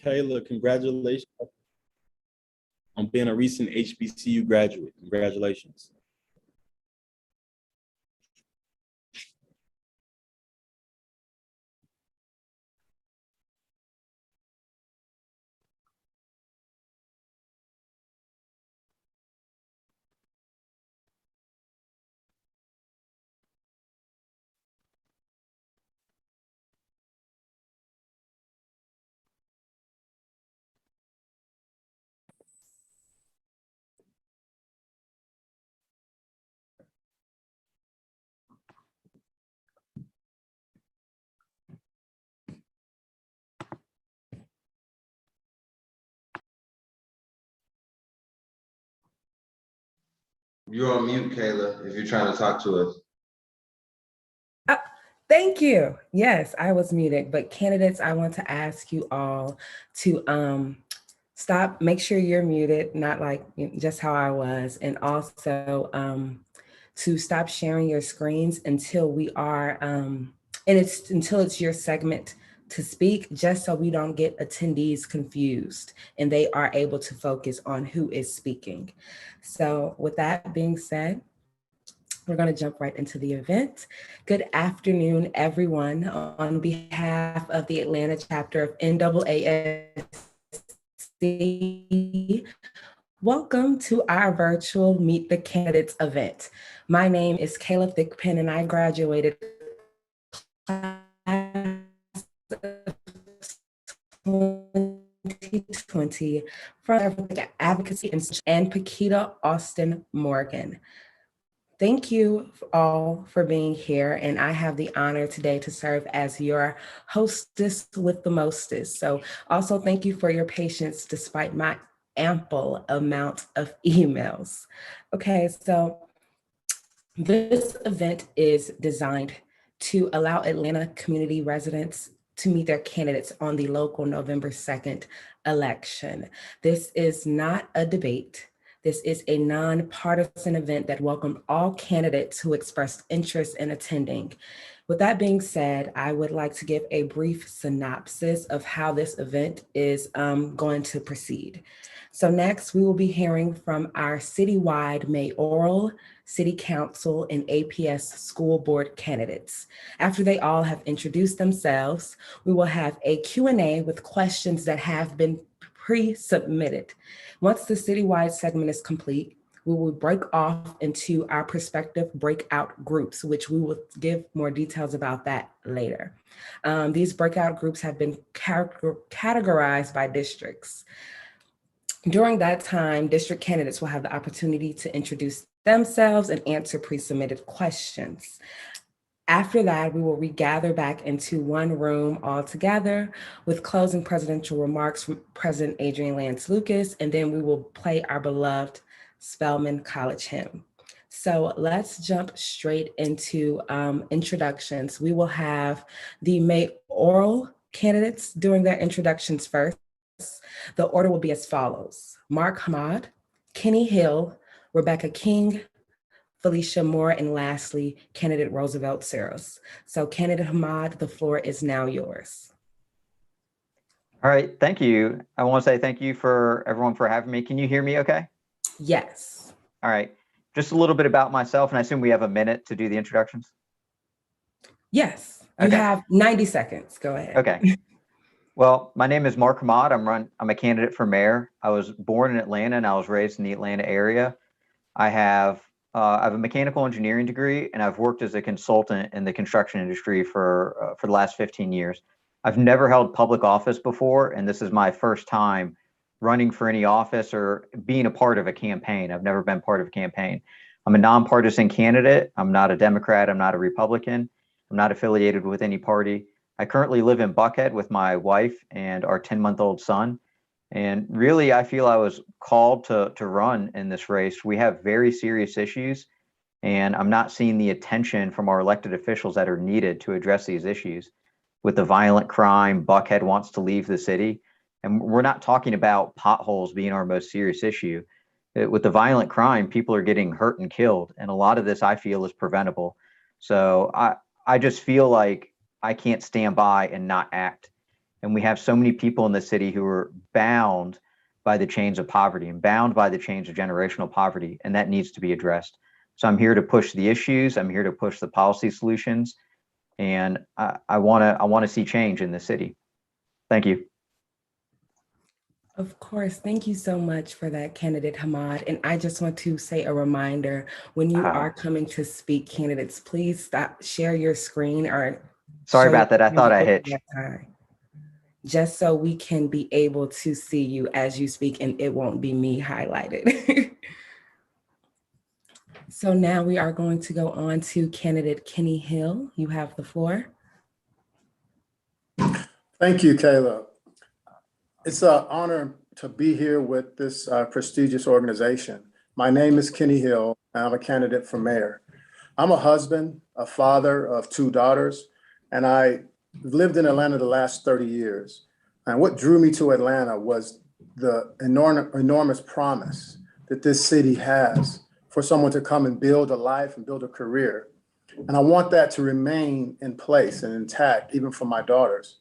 Kayla, congratulations on being a recent HBCU graduate. Congratulations. You're on mute, Kayla, if you're trying to talk to us. Thank you. Yes, I was muted, but candidates, I want to ask you all to stop, make sure you're muted, not like just how I was, and also to stop sharing your screens until we are, and it's until it's your segment to speak, just so we don't get attendees confused and they are able to focus on who is speaking. So with that being said, we're going to jump right into the event. Good afternoon, everyone. On behalf of the Atlanta chapter of NAASC, welcome to our virtual Meet the Candidates event. My name is Kayla Thigpen, and I graduated class of 2020 from Advocacy Institute and Paquita Austin Morgan. Thank you all for being here, and I have the honor today to serve as your hostess with the mostest. So also thank you for your patience despite my ample amount of emails. Okay, so this event is designed to allow Atlanta community residents to meet their candidates on the local November 2nd election. This is not a debate. This is a nonpartisan event that welcomed all candidates who expressed interest in attending. With that being said, I would like to give a brief synopsis of how this event is going to proceed. So next, we will be hearing from our citywide mayoral, city council, and APS school board candidates. After they all have introduced themselves, we will have a Q&A with questions that have been pre-submitted. Once the citywide segment is complete, we will break off into our prospective breakout groups, which we will give more details about that later. These breakout groups have been categorized by districts. During that time, district candidates will have the opportunity to introduce themselves and answer pre-submitted questions. After that, we will regather back into one room all together with closing presidential remarks from President Adrienne Lance Lucas, and then we will play our beloved Spelman College hymn. So let's jump straight into introductions. We will have the mayoral candidates doing their introductions first. The order will be as follows: Mark Hamad, Kenny Hill, Rebecca King, Felicia Moore, and lastly, candidate Roosevelt Seros. So candidate Hamad, the floor is now yours. All right, thank you. I want to say thank you for everyone for having me. Can you hear me okay? Yes. All right, just a little bit about myself, and I assume we have a minute to do the introductions. Yes, you have 90 seconds, go ahead. Okay. Well, my name is Mark Hamad. I'm a candidate for mayor. I was born in Atlanta and I was raised in the Atlanta area. I have a mechanical engineering degree, and I've worked as a consultant in the construction industry for the last 15 years. I've never held public office before, and this is my first time running for any office or being a part of a campaign. I've never been part of a campaign. I'm a nonpartisan candidate. I'm not a Democrat. I'm not a Republican. I'm not affiliated with any party. I currently live in Buckhead with my wife and our 10-month-old son. And really, I feel I was called to run in this race. We have very serious issues, and I'm not seeing the attention from our elected officials that are needed to address these issues. With the violent crime, Buckhead wants to leave the city. And we're not talking about potholes being our most serious issue. With the violent crime, people are getting hurt and killed. And a lot of this, I feel, is preventable. So I just feel like I can't stand by and not act. And we have so many people in the city who are bound by the chains of poverty and bound by the chains of generational poverty, and that needs to be addressed. So I'm here to push the issues. I'm here to push the policy solutions, and I want to see change in the city. Thank you. Of course. Thank you so much for that, candidate Hamad. And I just want to say a reminder, when you are coming to speak, candidates, please stop, share your screen or Sorry show about that. I thought I hit. that time, just so we can be able to see you as you speak and it won't be me highlighted. So now we are going to go on to candidate Kenny Hill. You have the floor. Thank you, Kayla. It's an honor to be here with this prestigious organization. My name is Kenny Hill, and I'm a candidate for mayor. I'm a husband, a father of 2 daughters, and I lived in Atlanta the last 30 years. And what drew me to Atlanta was the enormous promise that this city has for someone to come and build a life and build a career. And I want that to remain in place and intact, even for my daughters.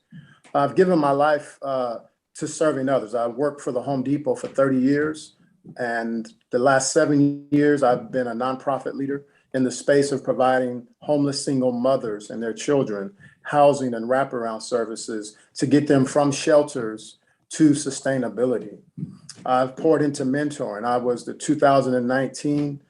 I've given my life to serving others. I worked for the Home Depot for 30 years. And the last 7 years, I've been a nonprofit leader in the space of providing homeless single mothers and their children housing and wraparound services to get them from shelters to sustainability. I've poured into mentoring. I was the 2019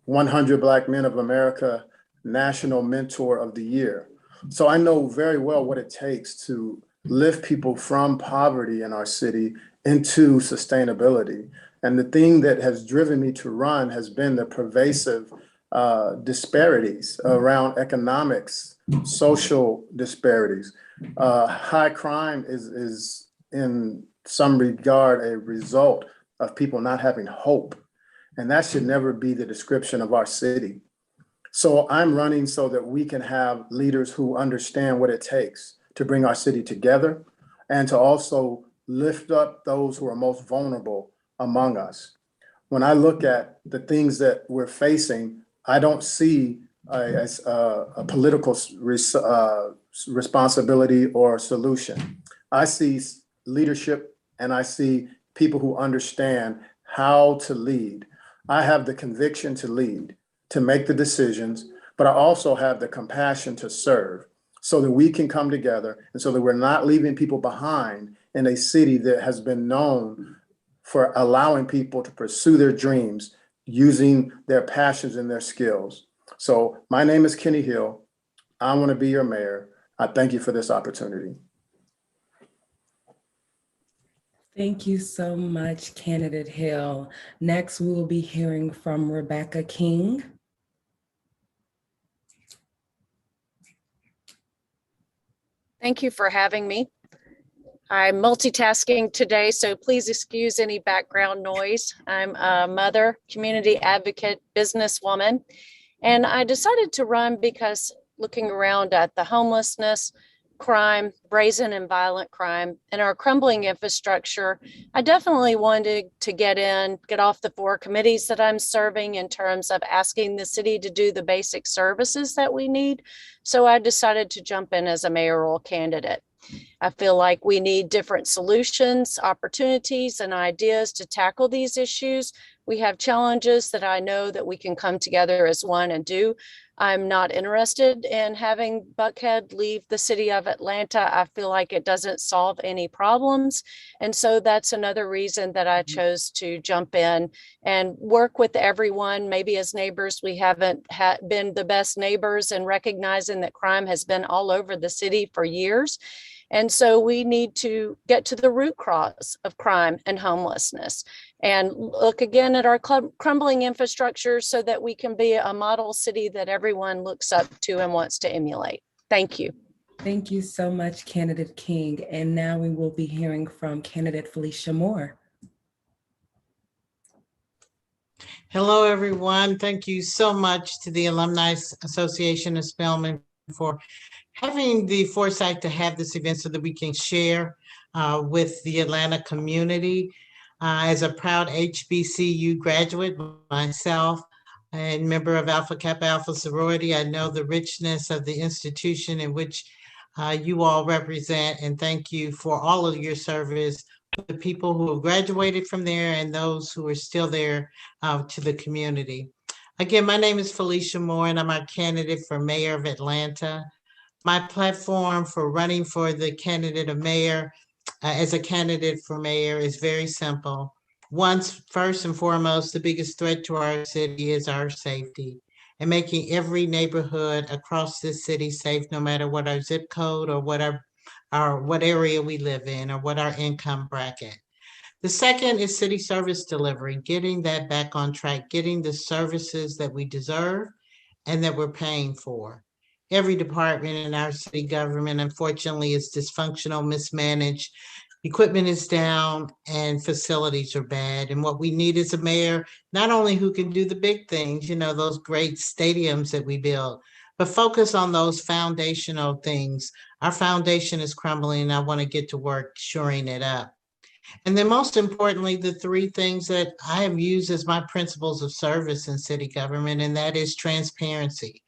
100 Black Men of America National Mentor of the Year. So I know very well what it takes to lift people from poverty in our city into sustainability. And the thing that has driven me to run has been the pervasive disparities around economics, social disparities. High crime is in some regard a result of people not having hope. And that should never be the description of our city. So I'm running so that we can have leaders who understand what it takes to bring our city together and to also lift up those who are most vulnerable among us. When I look at the things that we're facing, I don't see a political responsibility or solution. I see leadership and I see people who understand how to lead. I have the conviction to lead, to make the decisions, but I also have the compassion to serve so that we can come together and so that we're not leaving people behind in a city that has been known for allowing people to pursue their dreams using their passions and their skills. So my name is Kenny Hill. I want to be your mayor. I thank you for this opportunity. Thank you so much, candidate Hill. Next, we will be hearing from Rebecca King. Thank you for having me. I'm multitasking today, so please excuse any background noise. I'm a mother, community advocate, businesswoman, and I decided to run because looking around at the homelessness, crime, brazen and violent crime, and our crumbling infrastructure, I definitely wanted to get off the 4 committees that I'm serving in terms of asking the city to do the basic services that we need. So I decided to jump in as a mayoral candidate. I feel like we need different solutions, opportunities, and ideas to tackle these issues. We have challenges that I know that we can come together as one and do. I'm not interested in having Buckhead leave the city of Atlanta. I feel like it doesn't solve any problems. And so that's another reason that I chose to jump in and work with everyone. Maybe as neighbors, we haven't been the best neighbors, and recognizing that crime has been all over the city for years. And so we need to get to the root cause of crime and homelessness and look again at our crumbling infrastructure so that we can be a model city that everyone looks up to and wants to emulate. Thank you. Thank you so much, candidate King. And now we will be hearing from candidate Felicia Moore. Hello, everyone. Thank you so much to the Alumni Association of Spelman for having the foresight to have this event so that we can share with the Atlanta community. As a proud HBCU graduate myself and member of Alpha Kappa Alpha sorority, I know the richness of the institution in which you all represent, and thank you for all of your service, the people who have graduated from there and those who are still there to the community. Again, my name is Felicia Moore, and I'm a candidate for mayor of Atlanta. My platform for running for the candidate of mayor, as a candidate for mayor, is very simple. First and foremost, the biggest threat to our city is our safety, and making every neighborhood across this city safe, no matter what our zip code or what what area we live in or what our income bracket. The second is city service delivery, getting that back on track, getting the services that we deserve and that we're paying for. Every department in our city government, unfortunately, is dysfunctional, mismanaged. Equipment is down and facilities are bad. And what we need is a mayor, not only who can do the big things, those great stadiums that we build, but focus on those foundational things. Our foundation is crumbling, and I want to get to work shoring it up. And then most importantly, the three things that I have used as my principles of service in city government, and that is transparency.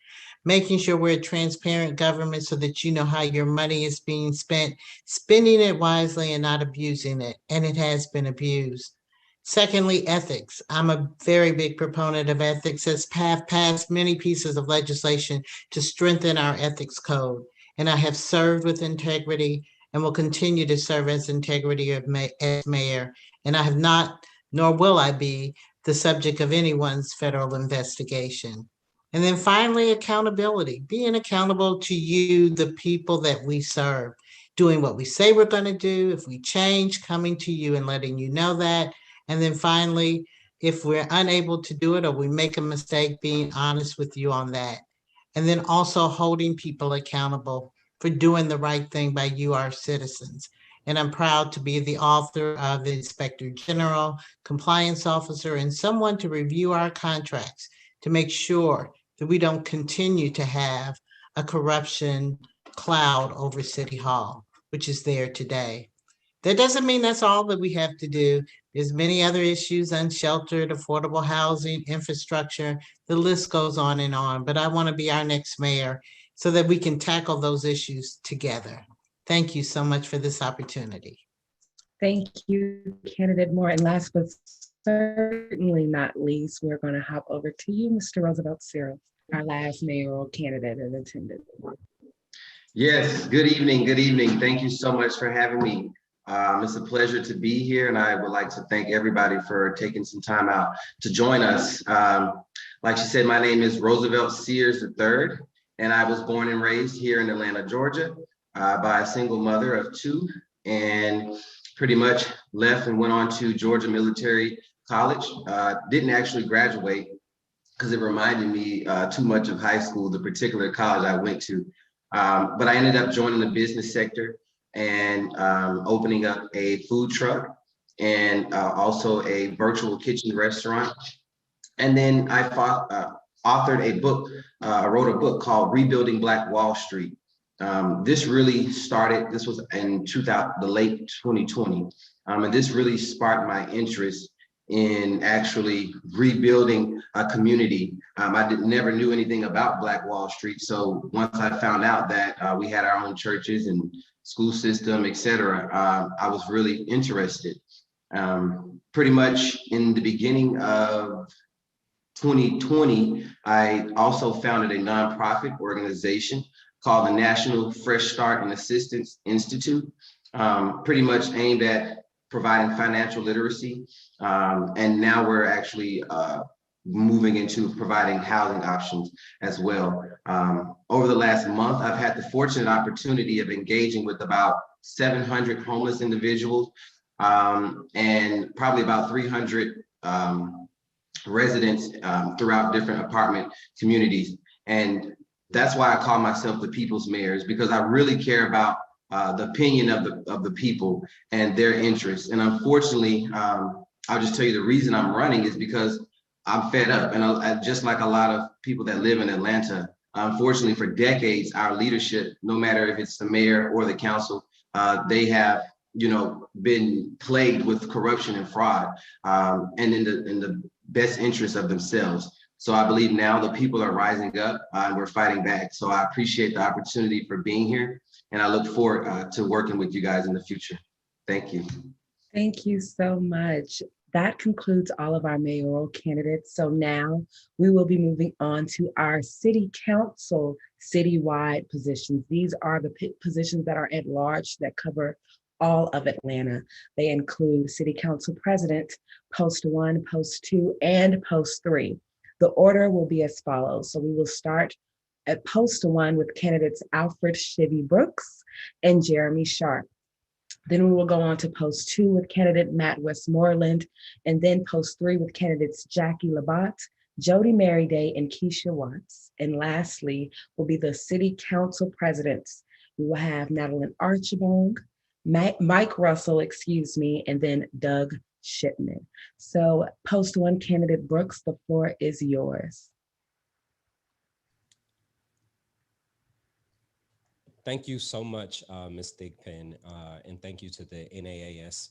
Making sure we're a transparent government so that you know how your money is being spent, spending it wisely and not abusing it. And it has been abused. Secondly, ethics. I'm a very big proponent of ethics, has passed many pieces of legislation to strengthen our ethics code. And I have served with integrity and will continue to serve as integrity as mayor. And I have not, nor will I be, the subject of anyone's federal investigation. And then finally, accountability, being accountable to you, the people that we serve, doing what we say we're going to do. If we change, coming to you and letting you know that. And then finally, if we're unable to do it or we make a mistake, being honest with you on that. And then also holding people accountable for doing the right thing by you, our citizens. And I'm proud to be the author of the Inspector General, Compliance Officer, and someone to review our contracts to make sure that we don't continue to have a corruption cloud over City Hall, which is there today. That doesn't mean that's all that we have to do. There's many other issues, unsheltered, affordable housing, infrastructure, the list goes on and on, but I want to be our next mayor so that we can tackle those issues together. Thank you so much for this opportunity. Thank you, candidate Moore. And last but certainly not least, we're going to hop over to you, Mr. Roosevelt Cyril, our last mayoral candidate in attendance. Yes, good evening, good evening. Thank you so much for having me. It's a pleasure to be here, and I would like to thank everybody for taking some time out to join us. Like she said, my name is Roosevelt Sears III, and I was born and raised here in Atlanta, Georgia, by a single mother of two, and pretty much left and went on to Georgia Military College. Didn't actually graduate because it reminded me too much of high school, the particular college I went to. But I ended up joining the business sector and opening up a food truck and also a virtual kitchen restaurant. And then I authored a book, I wrote a book called Rebuilding Black Wall Street. This really started, this was in the late 2020. And this really sparked my interest in actually rebuilding a community. I never knew anything about Black Wall Street. So once I found out that we had our own churches and school system, et cetera, I was really interested. Pretty much in the beginning of 2020, I also founded a nonprofit organization called the National Fresh Start and Assistance Institute, pretty much aimed at providing financial literacy. And now we're actually moving into providing housing options as well. Over the last month, I've had the fortunate opportunity of engaging with about 700 homeless individuals and probably about 300 residents throughout different apartment communities. And that's why I call myself the people's mayor, because I really care about the opinion of the people and their interests. And unfortunately, I'll just tell you the reason I'm running is because I'm fed up. And I, just like a lot of people that live in Atlanta, unfortunately for decades, our leadership, no matter if it's the mayor or the council, they have, been plagued with corruption and fraud, and in the best interest of themselves. So I believe now the people are rising up and we're fighting back. So I appreciate the opportunity for being here. And I look forward to working with you guys in the future. Thank you. Thank you so much. That concludes all of our mayoral candidates. So now we will be moving on to our city council citywide positions. These are the positions that are at large that cover all of Atlanta. They include city council president, post 1, post 2, and post 3. The order will be as follows. So we will start at post 1 with candidates Alfred Shivy Brooks and Jeremy Sharp. Then we will go on to post 2 with candidate Matt Westmoreland, and then post 3 with candidates Jackie Labatt, Jody Merryday, and Keisha Watts. And lastly will be the city council presidents. We will have Madeline Archibong, Mike Russell, and then Doug Shipman. So post 1 candidate Brooks, the floor is yours. Thank you so much, Ms. Thigpen, and thank you to the NAAS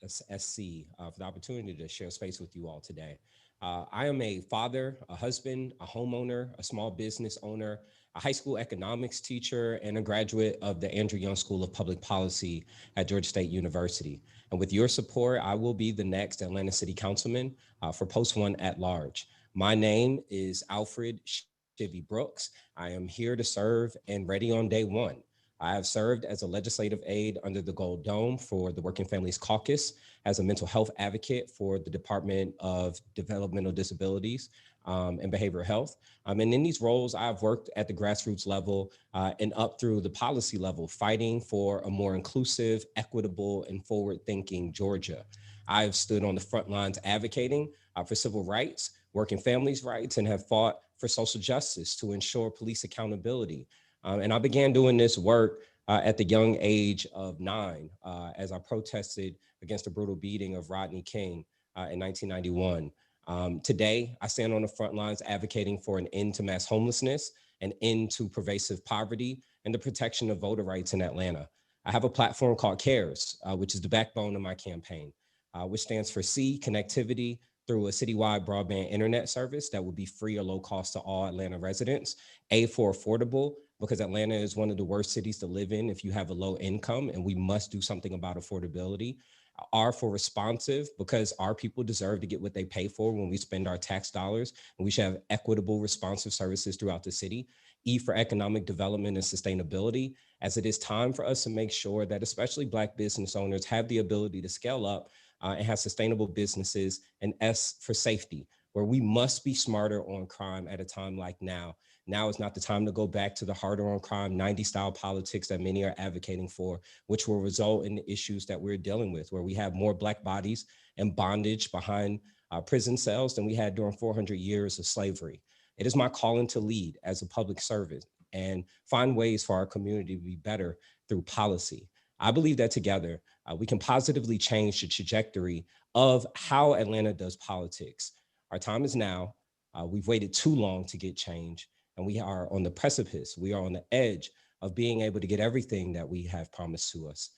SC for the opportunity to share space with you all today. I am a father, a husband, a homeowner, a small business owner, a high school economics teacher, and a graduate of the Andrew Young School of Public Policy at Georgia State University. And with your support, I will be the next Atlanta City Councilman for Post 1 at large. My name is Alfred Shivy Brooks. I am here to serve and ready on day one. I have served as a legislative aide under the Gold Dome for the Working Families Caucus, as a mental health advocate for the Department of Developmental Disabilities and Behavioral Health. And in these roles, I've worked at the grassroots level and up through the policy level, fighting for a more inclusive, equitable, and forward-thinking Georgia. I've stood on the front lines advocating for civil rights, working families' rights, and have fought for social justice to ensure police accountability. And I began doing this work at the young age of 9 as I protested against the brutal beating of Rodney King in 1991. Today, I stand on the front lines advocating for an end to mass homelessness, an end to pervasive poverty, and the protection of voter rights in Atlanta. I have a platform called CARES, which is the backbone of my campaign, which stands for C, connectivity through a citywide broadband internet service that will be free or low cost to all Atlanta residents. A, for affordable, because Atlanta is one of the worst cities to live in if you have a low income, and we must do something about affordability. R, for responsive, because our people deserve to get what they pay for when we spend our tax dollars, and we should have equitable, responsive services throughout the city. E, for economic development and sustainability, as it is time for us to make sure that especially Black business owners have the ability to scale up and have sustainable businesses. And S, for safety, where we must be smarter on crime at a time like now. Now is not the time to go back to the harder on crime, 90s style politics that many are advocating for, which will result in the issues that we're dealing with, where we have more Black bodies and bondage behind prison cells than we had during 400 years of slavery. It is my calling to lead as a public servant and find ways for our community to be better through policy. I believe that together, we can positively change the trajectory of how Atlanta does politics. Our time is now. We've waited too long to get change, and we are on the precipice. We are on the edge of being able to get everything that we have promised to us.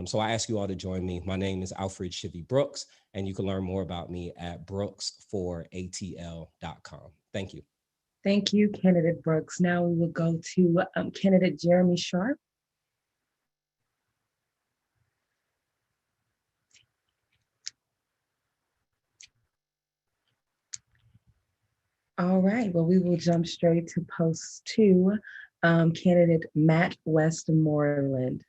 So I ask you all to join me. My name is Alfred Shivy Brooks, and you can learn more about me at brooks4atl.com. Thank you. Thank you, candidate Brooks. Now we will go to candidate Jeremy Sharp. All right, well, we will jump straight to post 2, candidate Matt Westmoreland.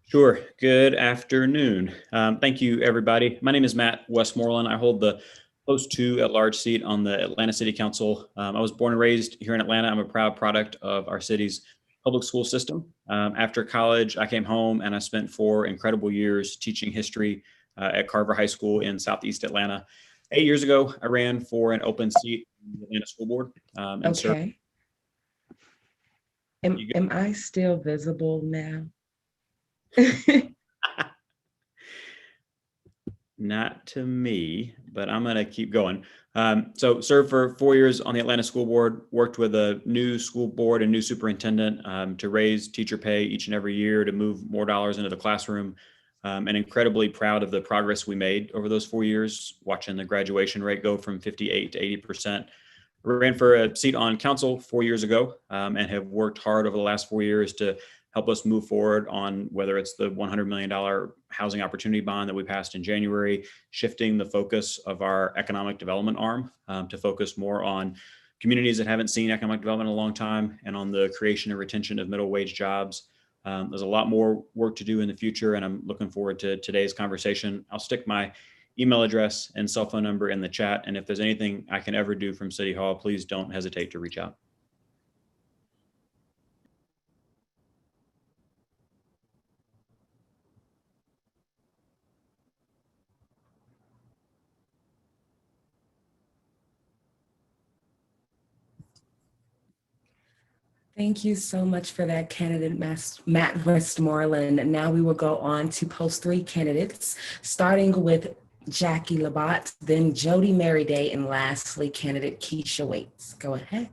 Sure. Good afternoon. Thank you, everybody. My name is Matt Westmoreland. I hold the post 2 at-large seat on the Atlanta City Council. I was born and raised here in Atlanta. I'm a proud product of our city's public school system. After college, I came home and I spent 4 incredible years teaching history at Carver High School in Southeast Atlanta. 8 years ago, I ran for an open seat in the Atlanta School Board. Okay. Am I still visible now? Not to me, but I'm going to keep going. So served for 4 years on the Atlanta School Board, worked with a new school board and new superintendent to raise teacher pay each and every year, to move more dollars into the classroom. And incredibly proud of the progress we made over those 4 years, watching the graduation rate go from 58 to 80%. I ran for a seat on council 4 years ago and have worked hard over the last 4 years to help us move forward on whether it's the $100 million housing opportunity bond that we passed in January, shifting the focus of our economic development arm to focus more on communities that haven't seen economic development in a long time and on the creation and retention of middle wage jobs. There's a lot more work to do in the future, and I'm looking forward to today's conversation. I'll stick my email address and cell phone number in the chat. And if there's anything I can ever do from City Hall, please don't hesitate to reach out. Thank you so much for that, candidate Matt Westmoreland. Now we will go on to post 3 candidates, starting with Jackie Labatt, then Jody Merryday, and lastly, candidate Keisha Waits. Go ahead.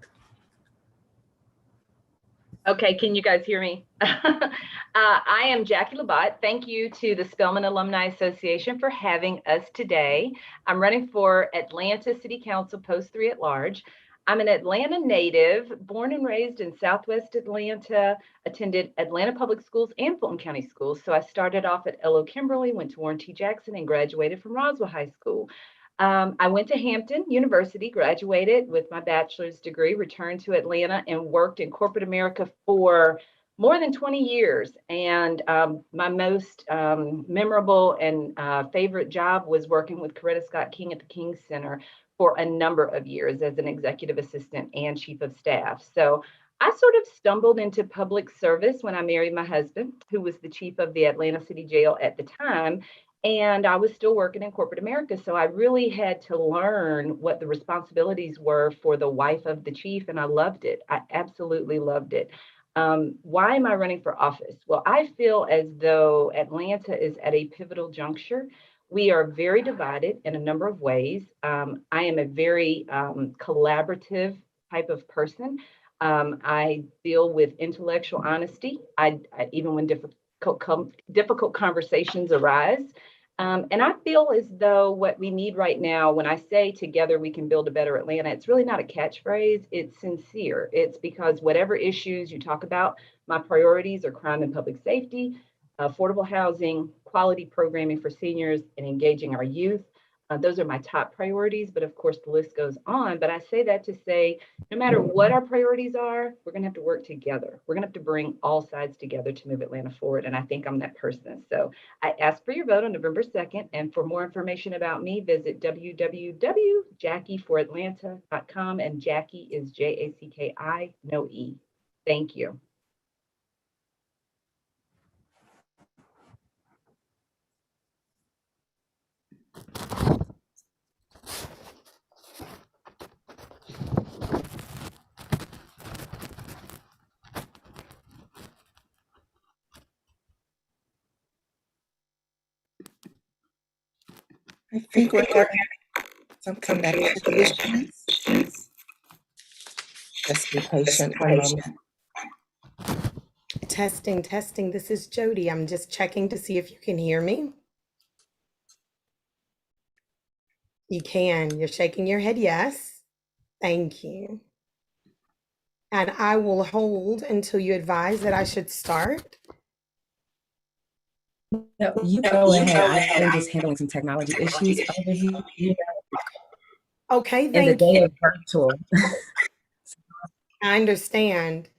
Okay, can you guys hear me? I am Jackie Labatt. Thank you to the Spelman Alumni Association for having us today. I'm running for Atlanta City Council Post 3 at large. I'm an Atlanta native, born and raised in Southwest Atlanta, attended Atlanta Public Schools and Fulton County Schools. So I started off at L.O. Kimberly, went to Warren T. Jackson, and graduated from Roswell High School. I went to Hampton University, graduated with my bachelor's degree, returned to Atlanta, and worked in corporate America for more than 20 years. And my most memorable and favorite job was working with Coretta Scott King at the King Center for a number of years as an executive assistant and chief of staff. So I sort of stumbled into public service when I married my husband, who was the chief of the Atlanta City Jail at the time. And I was still working in corporate America. So I really had to learn what the responsibilities were for the wife of the chief. And I loved it. I absolutely loved it. Why am I running for office? Well, I feel as though Atlanta is at a pivotal juncture. We are very divided in a number of ways. I am a very collaborative type of person. I deal with intellectual honesty, even when difficult conversations arise. And I feel as though what we need right now, when I say together we can build a better Atlanta, it's really not a catchphrase, it's sincere. It's because whatever issues you talk about, my priorities are crime and public safety, affordable housing, quality programming for seniors, and engaging our youth. Those are my top priorities, but of course the list goes on. But I say that to say, no matter what our priorities are, we're gonna have to work together. We're gonna have to bring all sides together to move Atlanta forward. And I think I'm that person. So I ask for your vote on November 2nd. And for more information about me, visit www.jackieforatlanta.com. And Jackie is Jacki, no E. Thank you. I think we're having some connection issues. Just be patient for a moment. Testing, testing. This is Jody. I'm just checking to see if you can hear me. You can. You're shaking your head yes. Thank you. And I will hold until you advise that I should start. No, you go ahead. I'm just handling some technology issues over here. Okay, thank you. And the day of virtual. I understand.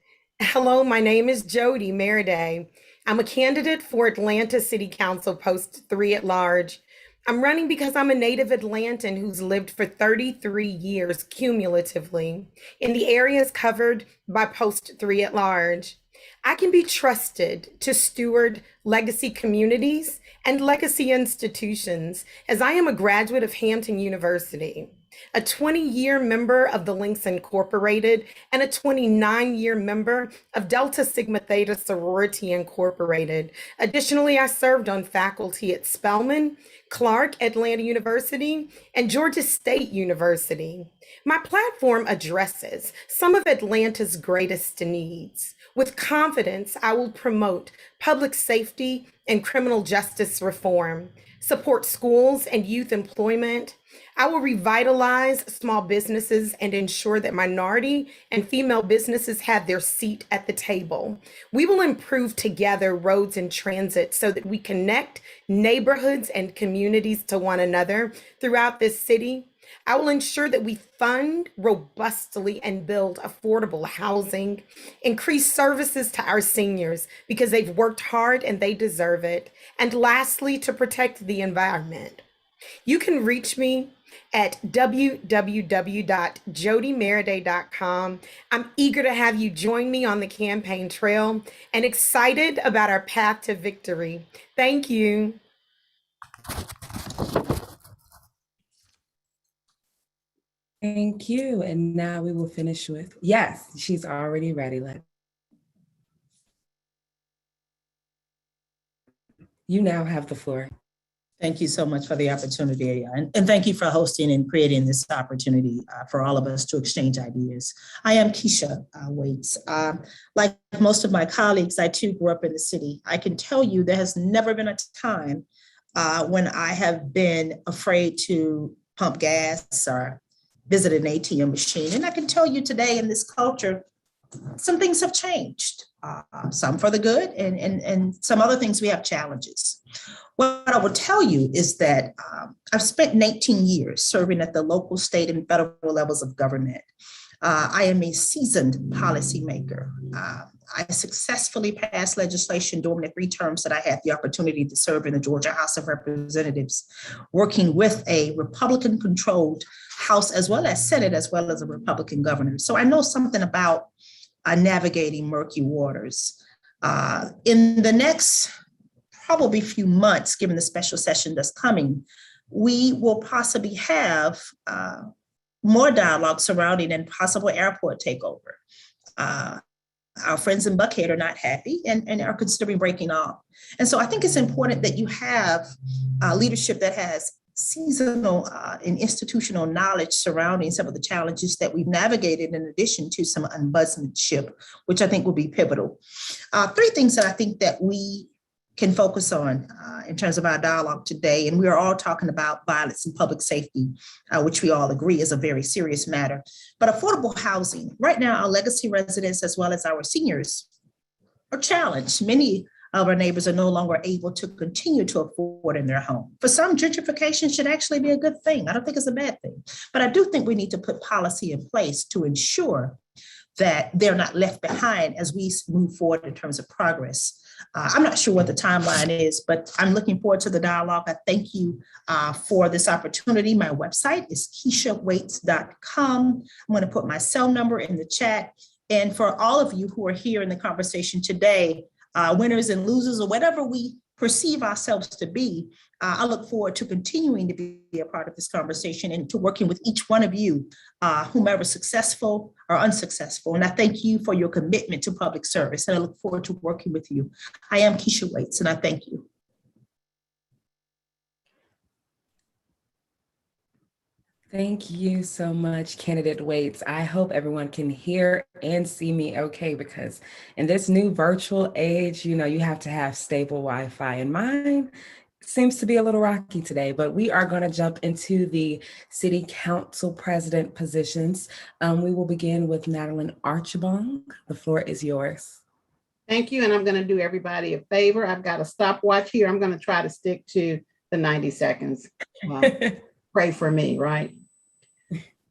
Hello, my name is Jody Merryday. I'm a candidate for Atlanta City Council Post 3 at large. I'm running because I'm a native Atlantan who's lived for 33 years cumulatively in the areas covered by Post 3 at large. I can be trusted to steward legacy communities and legacy institutions as I am a graduate of Hampton University, a 20-year member of the Links Incorporated, and a 29-year member of Delta Sigma Theta Sorority Incorporated. Additionally, I served on faculty at Spelman, Clark, Atlanta University, and Georgia State University. My platform addresses some of Atlanta's greatest needs. With confidence, I will promote public safety and criminal justice reform, support schools and youth employment. I will revitalize small businesses and ensure that minority and female businesses have their seat at the table. We will improve together roads and transit so that we connect neighborhoods and communities to one another throughout this city. I will ensure that we fund robustly and build affordable housing, increase services to our seniors because they've worked hard and they deserve it. And lastly, to protect the environment. You can reach me at www.jodymaraday.com. I'm eager to have you join me on the campaign trail and excited about our path to victory. Thank you. Thank you. And now we will finish with, yes, she's already ready. You now have the floor. Thank you so much for the opportunity, and thank you for hosting and creating this opportunity for all of us to exchange ideas. I am Keisha Waits. Like most of my colleagues, I too grew up in the city. I can tell you there has never been a time when I have been afraid to pump gas or visit an ATM machine. And I can tell you today in this culture, some things have changed, some for the good, and some other things we have challenges. What I will tell you is that I've spent 19 years serving at the local, state, and federal levels of government. I am a seasoned policymaker. I successfully passed legislation during the 3 terms that I had the opportunity to serve in the Georgia House of Representatives, working with a Republican-controlled House as well as Senate, as well as a Republican governor. So I know something about navigating murky waters. In the next probably few months, given the special session that's coming, we will possibly have more dialogue surrounding a possible airport takeover. Our friends in Buckhead are not happy and are considering breaking off. And so I think it's important that you have leadership that has seasonal and institutional knowledge surrounding some of the challenges that we've navigated, in addition to some ombudsmanship, which I think will be pivotal. 3 things that I think that we can focus on in terms of our dialogue today. And we are all talking about violence and public safety, which we all agree is a very serious matter. But affordable housing, right now, our legacy residents, as well as our seniors, are challenged. Many of our neighbors are no longer able to continue to afford in their home. For some, gentrification should actually be a good thing. I don't think it's a bad thing. But I do think we need to put policy in place to ensure that they're not left behind as we move forward in terms of progress. I'm not sure what the timeline is, but I'm looking forward to the dialogue. I thank you for this opportunity. My website is KeishaWaits.com. I'm going to put my cell number in the chat. And for all of you who are here in the conversation today, winners and losers, or whatever we perceive ourselves to be, I look forward to continuing to be a part of this conversation and to working with each one of you, whomever successful or unsuccessful. And I thank you for your commitment to public service, and I look forward to working with you. I am Keisha Waits, and I thank you. Thank you so much, Candidate Waits. I hope everyone can hear and see me okay, because in this new virtual age, you have to have stable Wi-Fi, and mine seems to be a little rocky today, but we are going to jump into the City Council President positions. We will begin with Madeline Archibong. The floor is yours. Thank you, and I'm going to do everybody a favor. I've got a stopwatch here. I'm going to try to stick to the 90 seconds. Pray for me, right?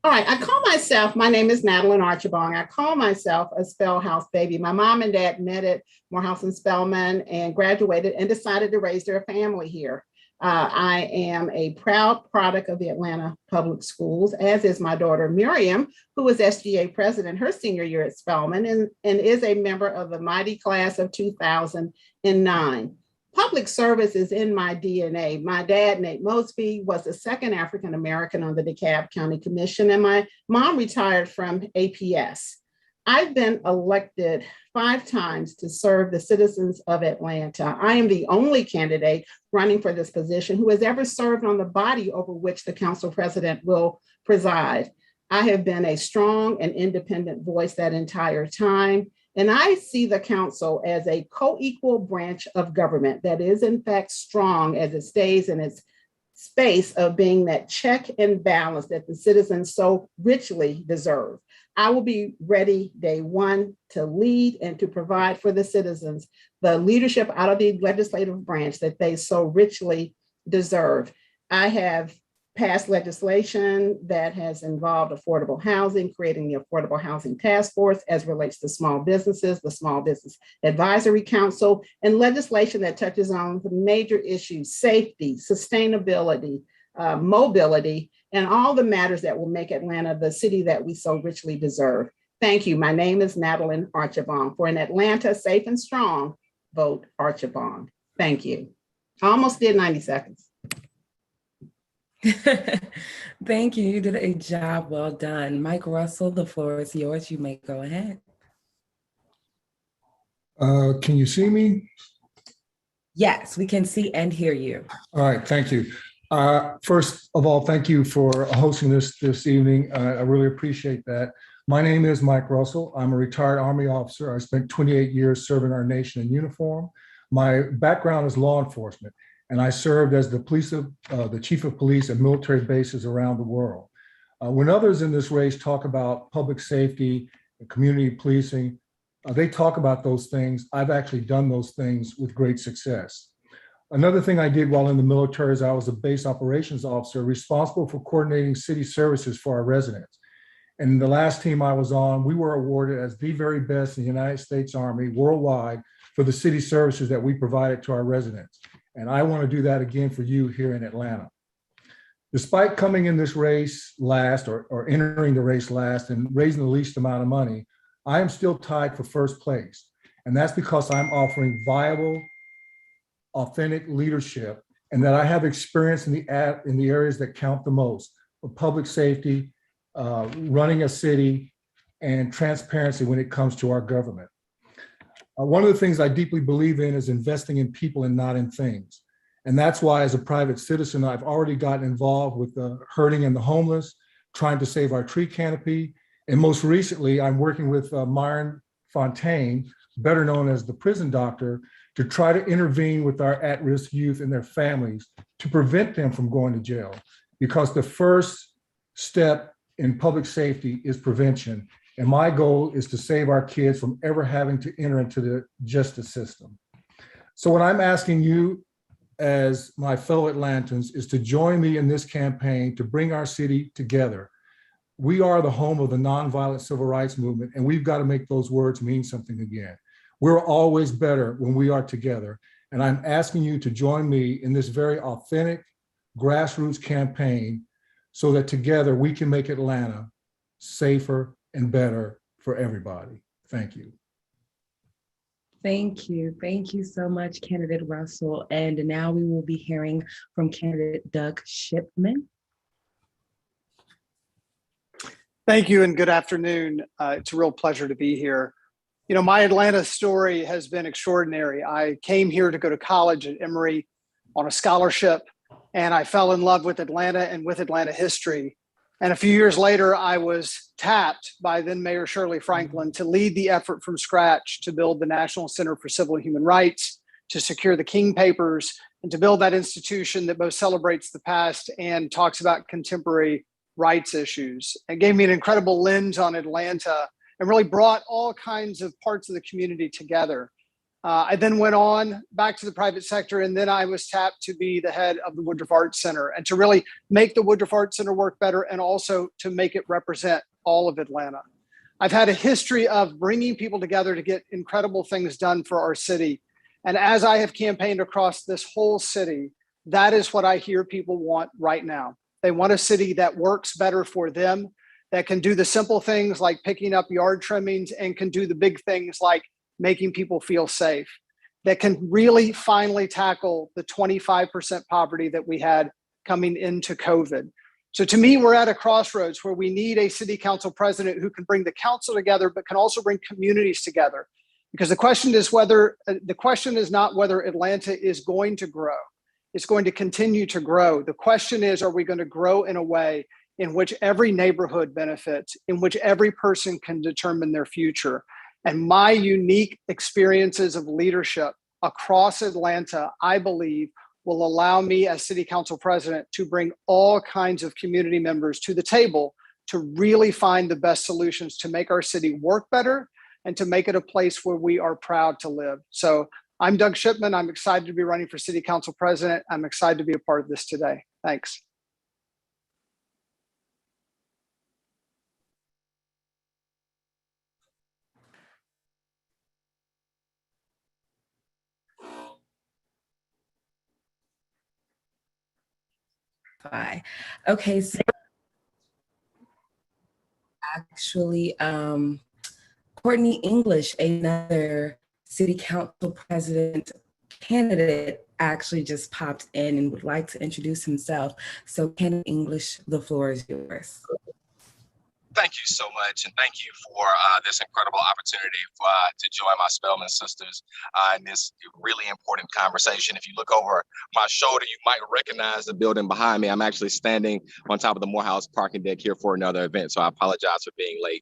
All right, my name is Madeline Archibong. I call myself a Spellhouse baby. My mom and dad met at Morehouse and Spelman and graduated and decided to raise their family here. I am a proud product of the Atlanta Public Schools, as is my daughter Miriam, who was SGA president her senior year at Spelman and is a member of the mighty class of 2009. Public service is in my DNA. My dad, Nate Mosby, was the second African-American on the DeKalb County Commission, and my mom retired from APS. I've been elected 5 times to serve the citizens of Atlanta. I am the only candidate running for this position who has ever served on the body over which the council president will preside. I have been a strong and independent voice that entire time. And I see the council as a co-equal branch of government that is in fact strong as it stays in its space of being that check and balance that the citizens so richly deserve. I will be ready day one to lead and to provide for the citizens the leadership out of the legislative branch that they so richly deserve. I have passed legislation that has involved affordable housing, creating the Affordable Housing Task Force as relates to small businesses, the Small Business Advisory Council, and legislation that touches on the major issues, safety, sustainability, mobility, and all the matters that will make Atlanta the city that we so richly deserve. Thank you. My name is Madeline Archibong. For an Atlanta safe and strong, vote Archibong. Thank you. I almost did 90 seconds. Thank you. You did a job well done. Mike Russell, the floor is yours. You may go ahead. Can you see me? Yes, we can see and hear you. All right, thank you. First of all, thank you for hosting this evening. I really appreciate that. My name is Mike Russell. I'm a retired Army officer. I spent 28 years serving our nation in uniform. My background is law enforcement, and I served as the chief of police at military bases around the world. When others in this race talk about public safety and community policing, they talk about those things. I've actually done those things with great success. Another thing I did while in the military is I was a base operations officer responsible for coordinating city services for our residents. And the last team I was on, we were awarded as the very best in the United States Army worldwide for the city services that we provided to our residents. And I want to do that again for you here in Atlanta. Despite coming in this race last or entering the race last and raising the least amount of money, I am still tied for first place. And that's because I'm offering viable, authentic leadership and that I have experience in the areas that count the most: public safety, running a city, and transparency when it comes to our government. One of the things I deeply believe in is investing in people and not in things. And that's why, as a private citizen, I've already gotten involved with the hurting and the homeless, trying to save our tree canopy. And most recently, I'm working with Myron Fontaine, better known as the prison doctor, to try to intervene with our at-risk youth and their families to prevent them from going to jail. Because the first step in public safety is prevention. And my goal is to save our kids from ever having to enter into the justice system. So what I'm asking you as my fellow Atlantans is to join me in this campaign to bring our city together. We are the home of the nonviolent civil rights movement, and we've got to make those words mean something again. We're always better when we are together. And I'm asking you to join me in this very authentic grassroots campaign so that together we can make Atlanta safer and better for everybody. Thank you. Thank you. Thank you so much, candidate Russell. And now we will be hearing from candidate Doug Shipman. Thank you and good afternoon. It's a real pleasure to be here. You know, my Atlanta story has been extraordinary. I came here to go to college at Emory on a scholarship, and I fell in love with Atlanta and with Atlanta history. And a few years later, I was tapped by then Mayor Shirley Franklin to lead the effort from scratch to build the National Center for Civil and Human Rights, to secure the King Papers, and to build that institution that both celebrates the past and talks about contemporary rights issues. It gave me an incredible lens on Atlanta and really brought all kinds of parts of the community together. I then went on back to the private sector, and then I was tapped to be the head of the Woodruff Arts Center and to really make the Woodruff Arts Center work better and also to make it represent all of Atlanta. I've had a history of bringing people together to get incredible things done for our city. And as I have campaigned across this whole city, that is what I hear people want right now. They want a city that works better for them, that can do the simple things like picking up yard trimmings and can do the big things like making people feel safe, that can really finally tackle the 25% poverty that we had coming into COVID. So to me, we're at a crossroads where we need a city council president who can bring the council together, but can also bring communities together. Because the question is not whether Atlanta is going to grow. It's going to continue to grow. The question is, are we going to grow in a way in which every neighborhood benefits, in which every person can determine their future? And my unique experiences of leadership across Atlanta, I believe, will allow me as city council president to bring all kinds of community members to the table to really find the best solutions to make our city work better and to make it a place where we are proud to live. So I'm Doug Shipman. I'm excited to be running for city council president. I'm excited to be a part of this today. Thanks. Okay, so actually, Courtney English, another city council president candidate, actually just popped in and would like to introduce himself. So Courtney English, the floor is yours. Thank you so much, and thank you for this incredible opportunity to join my Spelman sisters in this really important conversation. If you look over my shoulder, you might recognize the building behind me. I'm actually standing on top of the Morehouse parking deck here for another event, so I apologize for being late.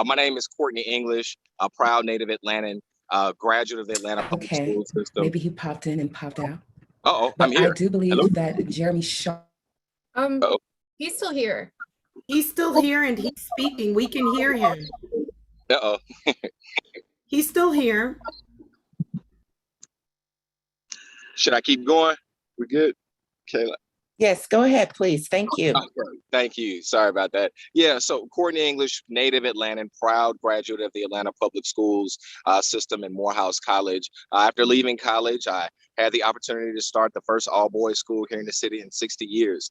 My name is Courtney English, a proud native Atlantan, graduate of the Atlanta Public School System. Maybe he popped in and popped out. Uh-oh, But I'm here. I do believe Hello? that Jeremy Shaw. He's still here. He's still here and he's speaking. We can hear him. Uh-oh. He's still here. Should I keep going? We good? Kayla? Yes, go ahead, please. Thank you. Okay, thank you. Sorry about that. Yeah, so Courtney English, native Atlantan, proud graduate of the Atlanta Public Schools system and Morehouse College. After leaving college, I had the opportunity to start the first all-boys school here in the city in 60 years.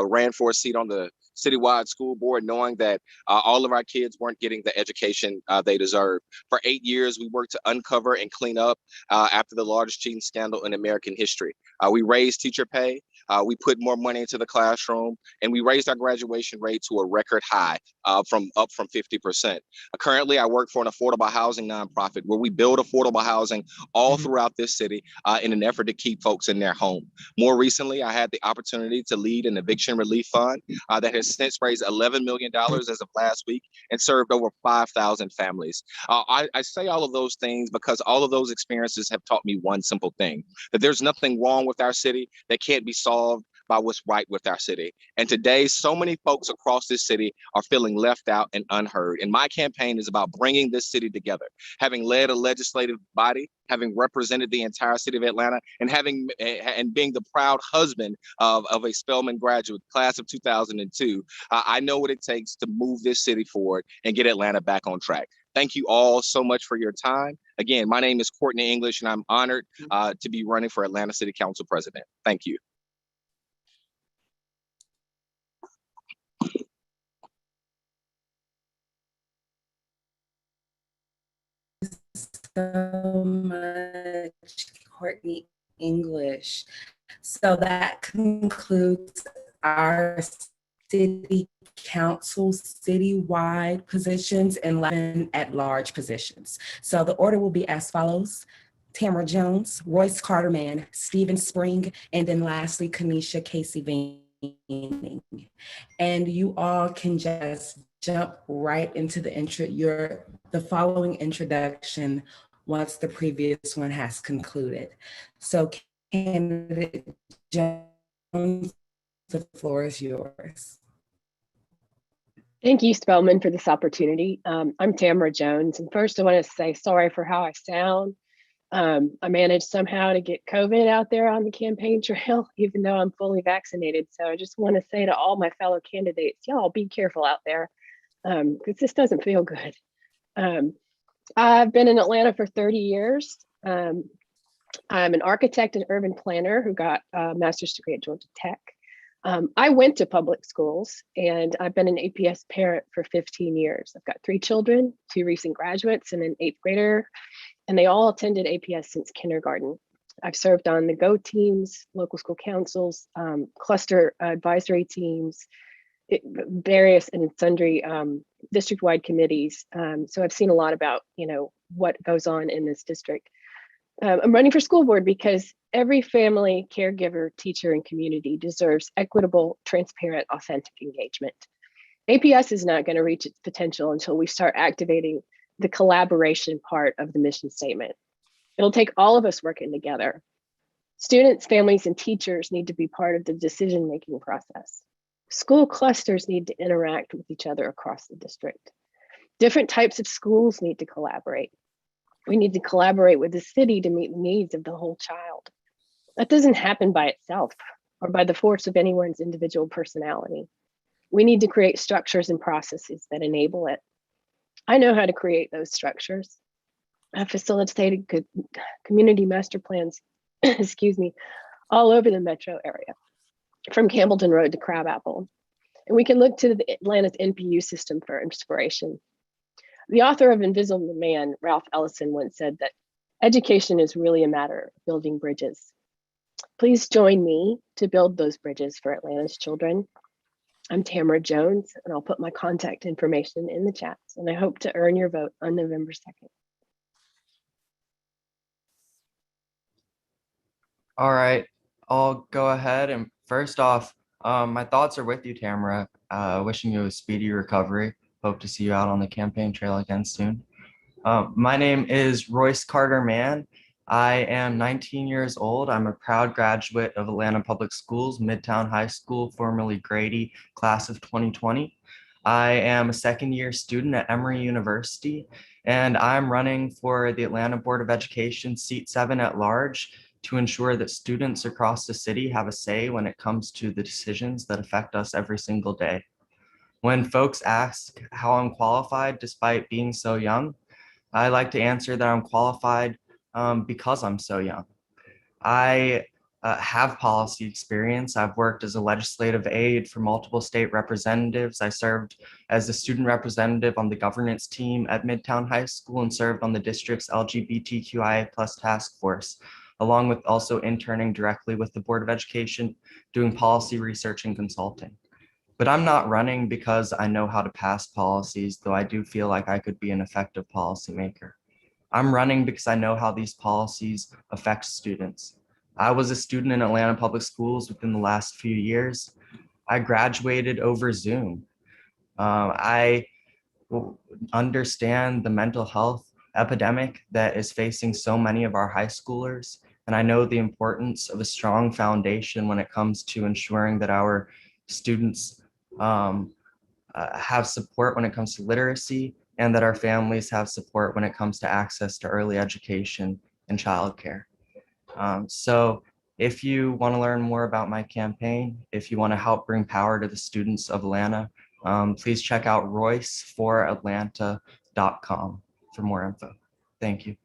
Ran for a seat on the citywide school board, knowing that all of our kids weren't getting the education they deserve. For 8 years, we worked to uncover and clean up after the largest cheating scandal in American history. We raised teacher pay. We put more money into the classroom, and we raised our graduation rate to a record high, up from 50%. Currently, I work for an affordable housing nonprofit where we build affordable housing all throughout this city in an effort to keep folks in their home. More recently, I had the opportunity to lead an eviction relief fund that has since raised $11 million as of last week and served over 5,000 families. I say all of those things because all of those experiences have taught me one simple thing, that there's nothing wrong with our city that can't be solved by what's right with our city. And today, so many folks across this city are feeling left out and unheard. And my campaign is about bringing this city together. Having led a legislative body, having represented the entire city of Atlanta, and being the proud husband of a Spelman graduate, class of 2002, I know what it takes to move this city forward and get Atlanta back on track. Thank you all so much for your time. Again, my name is Courtney English, and I'm honored to be running for Atlanta City Council President. Thank you. So much, Courtney English. So that concludes our city council citywide positions and 11 at-large positions. So the order will be as follows: Tamara Jones, Royce Carterman, Stephen Spring, and then lastly, Kanisha Casey Vaining. And you all can just jump right into the following introduction once the previous one has concluded. So candidate Jones, the floor is yours. Thank you, Spelman, for this opportunity. I'm Tamara Jones, and first I want to say sorry for how I sound. I managed somehow to get COVID out there on the campaign trail, even though I'm fully vaccinated. So I just want to say to all my fellow candidates, y'all be careful out there, because this doesn't feel good. I've been in Atlanta for 30 years. I'm an architect and urban planner who got a master's degree at Georgia Tech. I went to public schools, and I've been an APS parent for 15 years. I've got 3 children, 2 recent graduates and an 8th grader, and they all attended APS since kindergarten. I've served on the GO teams, local school councils, cluster advisory teams, various and sundry district-wide committees. So I've seen a lot about, what goes on in this district. I'm running for school board because every family, caregiver, teacher, and community deserves equitable, transparent, authentic engagement. APS is not going to reach its potential until we start activating the collaboration part of the mission statement. It'll take all of us working together. Students, families, and teachers need to be part of the decision-making process. School clusters need to interact with each other across the district. Different types of schools need to collaborate. We need to collaborate with the city to meet the needs of the whole child. That doesn't happen by itself or by the force of anyone's individual personality. We need to create structures and processes that enable it. I know how to create those structures. I've facilitated good community master plans, excuse me, all over the metro area, from Campbellton Road to Crabapple. And we can look to the Atlanta's NPU system for inspiration. The author of Invisible Man, Ralph Ellison, once said that education is really a matter of building bridges. Please join me to build those bridges for Atlanta's children. I'm Tamara Jones, and I'll put my contact information in the chats, and I hope to earn your vote on November 2nd. All right, I'll go ahead and first off, my thoughts are with you, Tamara. Wishing you a speedy recovery. Hope to see you out on the campaign trail again soon. My name is Royce Carter Mann. I am 19 years old. I'm a proud graduate of Atlanta Public Schools, Midtown High School, formerly Grady, class of 2020. I am a second-year student at Emory University, and I'm running for the Atlanta Board of Education seat 7 at large to ensure that students across the city have a say when it comes to the decisions that affect us every single day. When folks ask how I'm qualified despite being so young, I like to answer that I'm qualified because I'm so young. I have policy experience. I've worked as a legislative aide for multiple state representatives. I served as a student representative on the governance team at Midtown High School and served on the district's LGBTQIA+ task force, along with also interning directly with the Board of Education, doing policy research and consulting. But I'm not running because I know how to pass policies, though I do feel like I could be an effective policymaker. I'm running because I know how these policies affect students. I was a student in Atlanta Public Schools within the last few years. I graduated over Zoom. I understand the mental health epidemic that is facing so many of our high schoolers. And I know the importance of a strong foundation when it comes to ensuring that our students have support when it comes to literacy, and that our families have support when it comes to access to early education and childcare. So if you want to learn more about my campaign, if you want to help bring power to the students of Atlanta, please check out roycefораtlanta.com for more info. Thank you.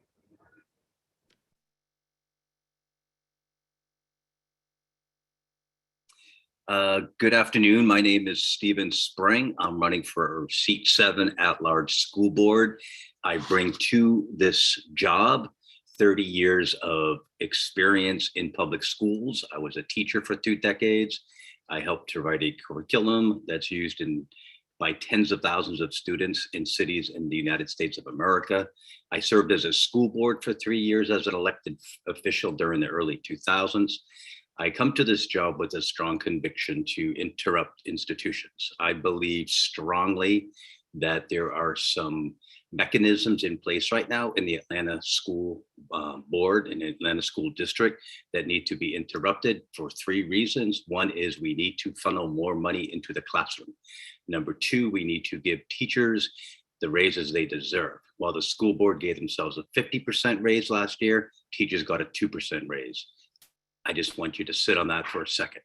Good afternoon. My name is Stephen Spring. I'm running for seat 7 at-large school board. I bring to this job 30 years of experience in public schools. I was a teacher for 2 decades. I helped to write a curriculum that's used by tens of thousands of students in cities in the United States of America. I served as a school board for 3 years as an elected official during the early 2000s. I come to this job with a strong conviction to interrupt institutions. I believe strongly that there are some mechanisms in place right now in the Atlanta School Board and Atlanta School District that need to be interrupted for 3 reasons. One is we need to funnel more money into the classroom. Number 2, we need to give teachers the raises they deserve. While the school board gave themselves a 50% raise last year, teachers got a 2% raise. I just want you to sit on that for a second.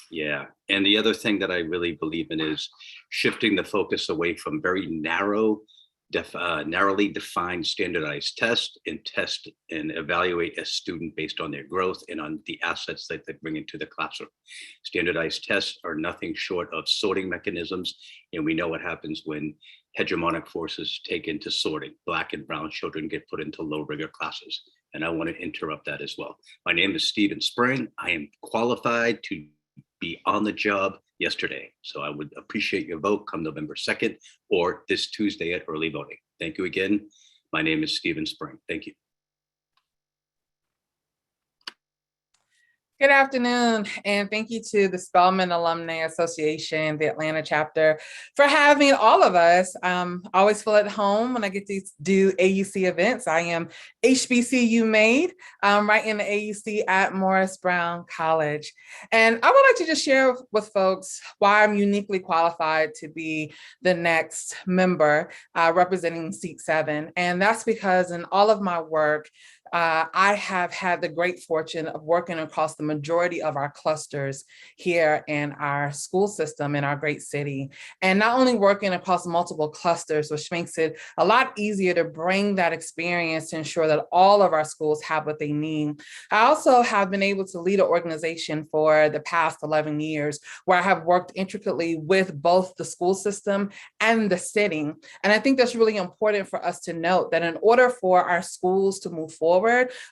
Yeah, and the other thing that I really believe in is shifting the focus away from very narrowly defined standardized tests and test and evaluate a student based on their growth and on the assets that they bring into the classroom. Standardized tests are nothing short of sorting mechanisms, and we know what happens when hegemonic forces take into sorting. Black and brown children get put into low rigor classes, and I want to interrupt that as well. My name is Stephen Spring. I am qualified to be on the job yesterday, so I would appreciate your vote come November 2nd or this Tuesday at early voting. Thank you again. My name is Stephen Spring. Thank you. Good afternoon, and thank you to the Spelman Alumni Association, the Atlanta chapter, for having all of us. I always feel at home when I get to do AUC events. I am HBCU made, right in the AUC at Morris Brown College. And I would like to just share with folks why I'm uniquely qualified to be the next member representing Seat 7. And that's because in all of my work, I have had the great fortune of working across the majority of our clusters here in our school system in our great city. And not only working across multiple clusters, which makes it a lot easier to bring that experience to ensure that all of our schools have what they need. I also have been able to lead an organization for the past 11 years where I have worked intricately with both the school system and the city. And I think that's really important for us to note that in order for our schools to move forward,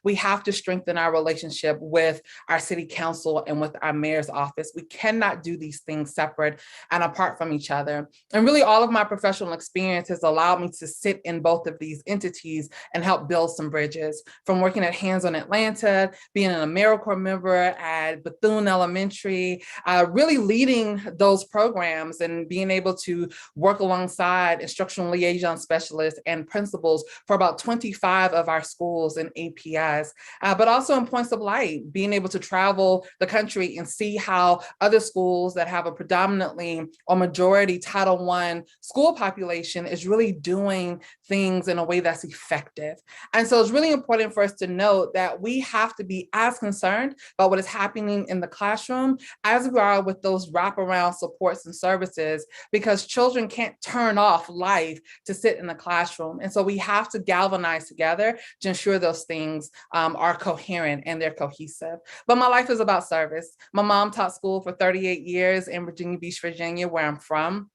we have to strengthen our relationship with our city council and with our mayor's office. We cannot do these things separate and apart from each other. And really all of my professional experience has allowed me to sit in both of these entities and help build some bridges. From working at Hands on Atlanta, being an AmeriCorps member at Bethune Elementary, really leading those programs and being able to work alongside instructional liaison specialists and principals for about 25 of our schools in APS, but also in Points of Light, being able to travel the country and see how other schools that have a predominantly or majority Title I school population is really doing things in a way that's effective. And so it's really important for us to note that we have to be as concerned about what is happening in the classroom as we are with those wraparound supports and services, because children can't turn off life to sit in the classroom. And so we have to galvanize together to ensure those things are coherent and they're cohesive. But my life is about service. My mom taught school for 38 years in Virginia Beach, Virginia, where I'm from.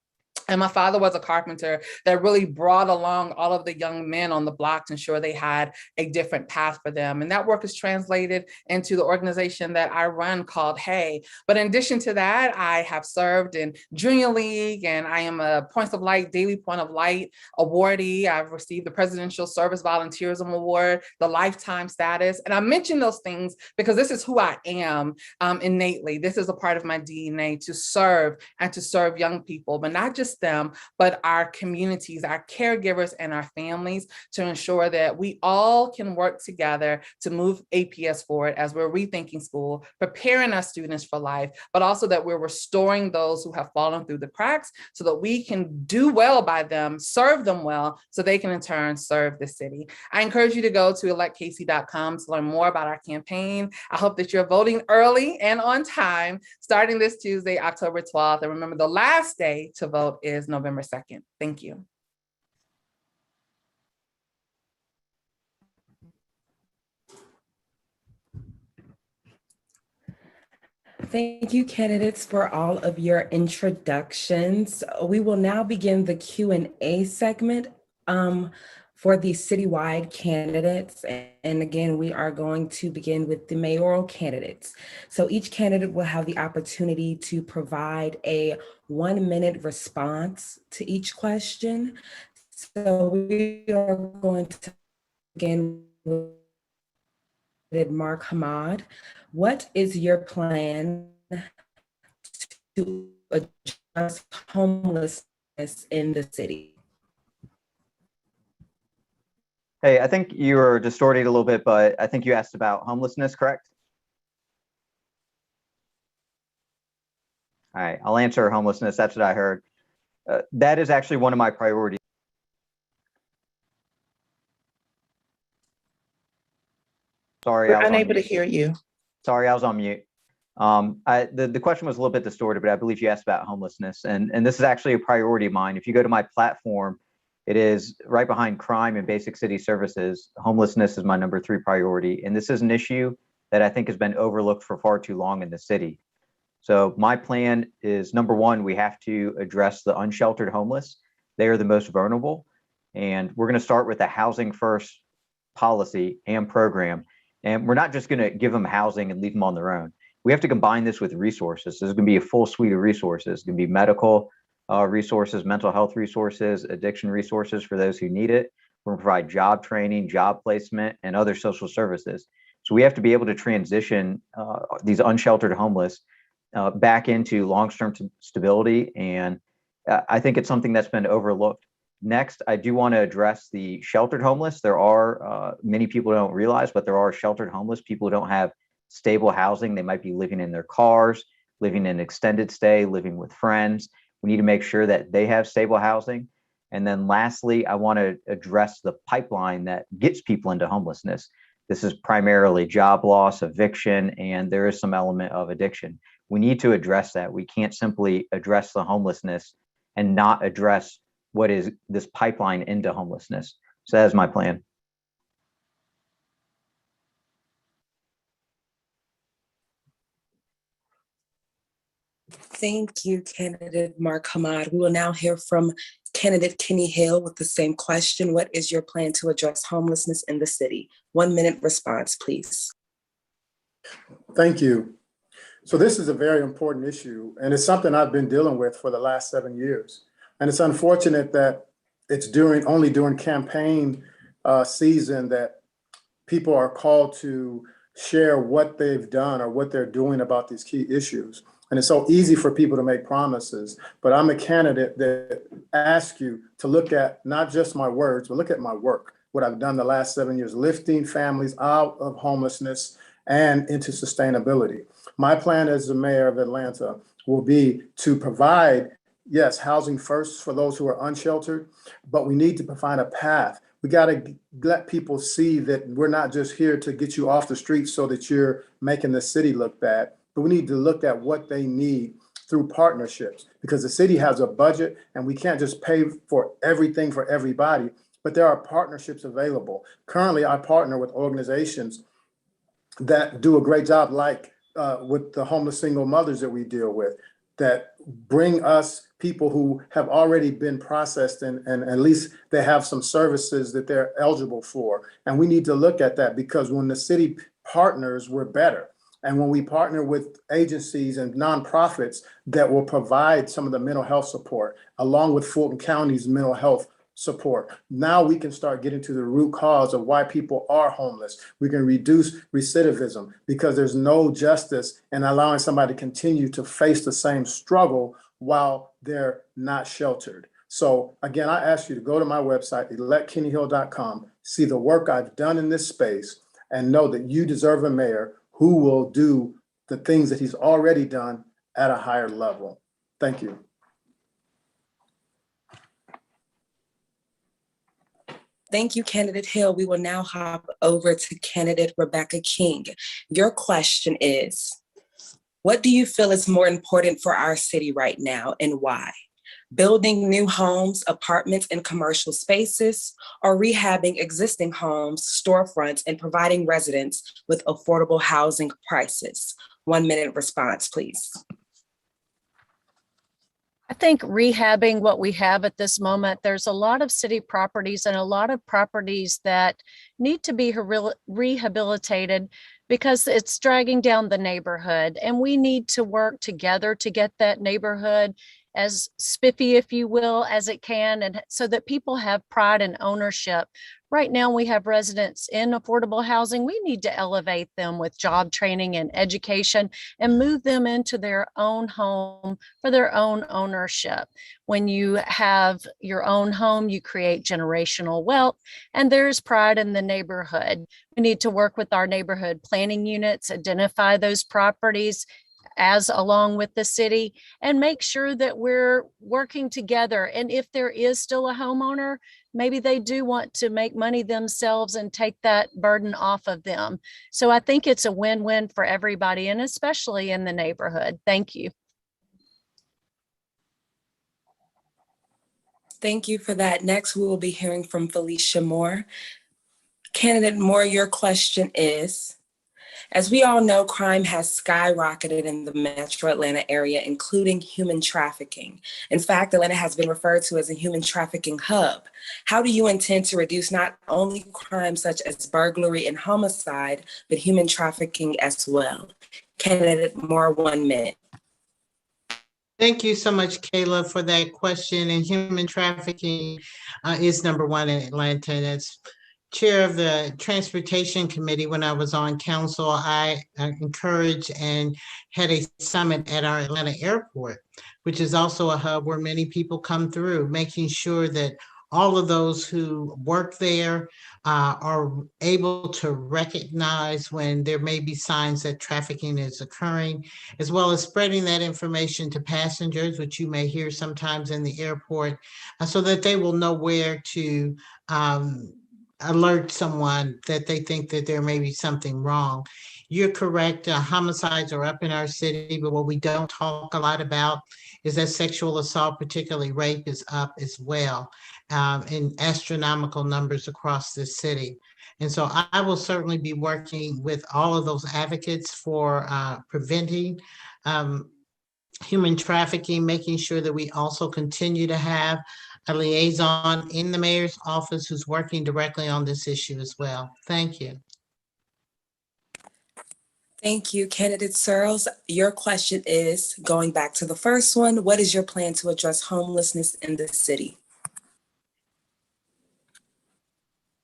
And my father was a carpenter that really brought along all of the young men on the block to ensure they had a different path for them. And that work is translated into the organization that I run called HAY. But in addition to that, I have served in Junior League, and I am a Points of Light, Daily Point of Light awardee. I've received the Presidential Service Volunteerism Award, the Lifetime Status. And I mention those things because this is who I am innately. This is a part of my DNA to serve and to serve young people, but not just them, but our communities, our caregivers, and our families, to ensure that we all can work together to move APS forward as we're rethinking school, preparing our students for life, but also that we're restoring those who have fallen through the cracks so that we can do well by them, serve them well, so they can in turn serve the city. I encourage you to go to electcasey.com to learn more about our campaign. I hope that you're voting early and on time, starting this Tuesday, October 12th. And remember, the last day to vote is November 2nd. Thank you. Thank you, candidates, for all of your introductions. We will now begin the Q&A segment for the citywide candidates. And again, we are going to begin with the mayoral candidates. So each candidate will have the opportunity to provide a 1-minute response to each question. So we are going to begin with Mark Hamad. What is your plan to address homelessness in the city? Hey, I think you were distorting a little bit, but I think you asked about homelessness, correct? All right, I'll answer homelessness. That's what I heard. That is actually one of my priorities. Sorry, We're unable to hear you. Sorry, I was on mute. The question was a little bit distorted, but I believe you asked about homelessness. And this is actually a priority of mine. If you go to my platform, it is right behind crime and basic city services. Homelessness is my #3 priority. And this is an issue that I think has been overlooked for far too long in the city. So my plan is, #1, we have to address the unsheltered homeless. They are the most vulnerable. And we're going to start with a housing first policy and program. And we're not just going to give them housing and leave them on their own. We have to combine this with resources. There's going to be a full suite of resources. It's going to be medical resources, mental health resources, addiction resources for those who need it. We're going to provide job training, job placement, and other social services. So we have to be able to transition these unsheltered homeless back into long-term stability. And I think it's something that's been overlooked. Next, I do want to address the sheltered homeless. There are many people don't realize, but there are sheltered homeless people who don't have stable housing. They might be living in their cars, living in extended stay, living with friends. We need to make sure that they have stable housing. And then lastly, I want to address the pipeline that gets people into homelessness. This is primarily job loss, eviction, and there is some element of addiction. We need to address that. We can't simply address the homelessness and not address what is this pipeline into homelessness. So that is my plan. Thank you, candidate Mark Hamad. We will now hear from candidate Kenny Hill with the same question. What is your plan to address homelessness in the city? 1 minute response, please. Thank you. So this is a very important issue, and it's something I've been dealing with for the last 7 years. And it's unfortunate that it's only during campaign season that people are called to share what they've done or what they're doing about these key issues. And it's so easy for people to make promises, but I'm a candidate that asks you to look at not just my words, but look at my work, what I've done the last 7 years, lifting families out of homelessness and into sustainability. My plan as the mayor of Atlanta will be to provide, yes, housing first for those who are unsheltered, but we need to provide a path. We got to let people see that we're not just here to get you off the street so that you're making the city look bad, but we need to look at what they need through partnerships, because the city has a budget and we can't just pay for everything for everybody, but there are partnerships available. Currently, I partner with organizations that do a great job, like with the homeless single mothers that we deal with, that bring us people who have already been processed and at least they have some services that they're eligible for. And we need to look at that, because when the city partners, we're better. And when we partner with agencies and nonprofits that will provide some of the mental health support, along with Fulton County's mental health support, now we can start getting to the root cause of why people are homeless. We can reduce recidivism, because there's no justice in allowing somebody to continue to face the same struggle while they're not sheltered. So again, I ask you to go to my website, electkennyhill.com, see the work I've done in this space, and know that you deserve a mayor who will do the things that he's already done at a higher level. Thank you. Thank you, candidate Hill. We will now hop over to candidate Rebecca King. Your question is, what do you feel is more important for our city right now and why? Building new homes, apartments, and commercial spaces, or rehabbing existing homes, storefronts, and providing residents with affordable housing prices? 1 minute response, please. I think rehabbing what we have at this moment, there's a lot of city properties and a lot of properties that need to be rehabilitated because it's dragging down the neighborhood. And we need to work together to get that neighborhood as spiffy, if you will, as it can, and so that people have pride and ownership. Right now, we have residents in affordable housing. We need to elevate them with job training and education and move them into their own home for their own ownership. When you have your own home, you create generational wealth, and there's pride in the neighborhood. We need to work with our neighborhood planning units, identify those properties as along with the city, and make sure that we're working together. And if there is still a homeowner, maybe they do want to make money themselves and take that burden off of them. So I think it's a win-win for everybody, and especially in the neighborhood. Thank you. Thank you for that. Next, we will be hearing from Felicia Moore. Candidate Moore, your question is, as we all know, crime has skyrocketed in the metro Atlanta area, including human trafficking. In fact, Atlanta has been referred to as a human trafficking hub. How do you intend to reduce not only crimes such as burglary and homicide, but human trafficking as well? Candidate Moore, 1 minute. Thank you so much, Kayla, for that question. And human trafficking is number one in Atlanta. And it's chair of the Transportation Committee when I was on council, I encouraged and had a summit at our Atlanta airport, which is also a hub where many people come through, making sure that all of those who work there are able to recognize when there may be signs that trafficking is occurring, as well as spreading that information to passengers, which you may hear sometimes in the airport, so that they will know where to alert someone that they think that there may be something wrong. You're correct, homicides are up in our city, but what we don't talk a lot about is that sexual assault, particularly rape, is up as well in astronomical numbers across the city. And so I will certainly be working with all of those advocates for preventing human trafficking, making sure that we also continue to have a liaison in the mayor's office who's working directly on this issue as well. Thank you. Thank you, candidate Searles. Your question is, going back to the first one, what is your plan to address homelessness in the city?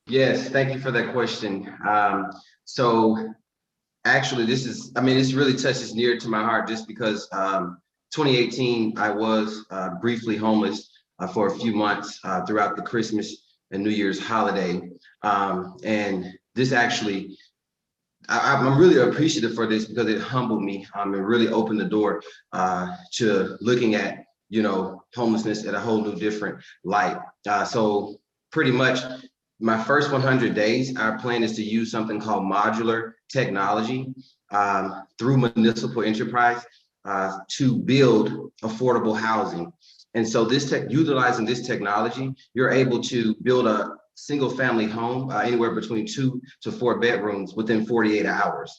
Yes, thank you for that question. So actually, this really touches near to my heart just because 2018, I was briefly homeless for a few months throughout the Christmas and New Year's holiday. And this actually, I'm really appreciative for this because it humbled me and really opened the door to looking at, homelessness at a whole new different light. So pretty much my first 100 days, our plan is to use something called modular technology through municipal enterprise to build affordable housing. And so utilizing this technology, you're able to build a single family home, anywhere between 2 to 4 bedrooms within 48 hours.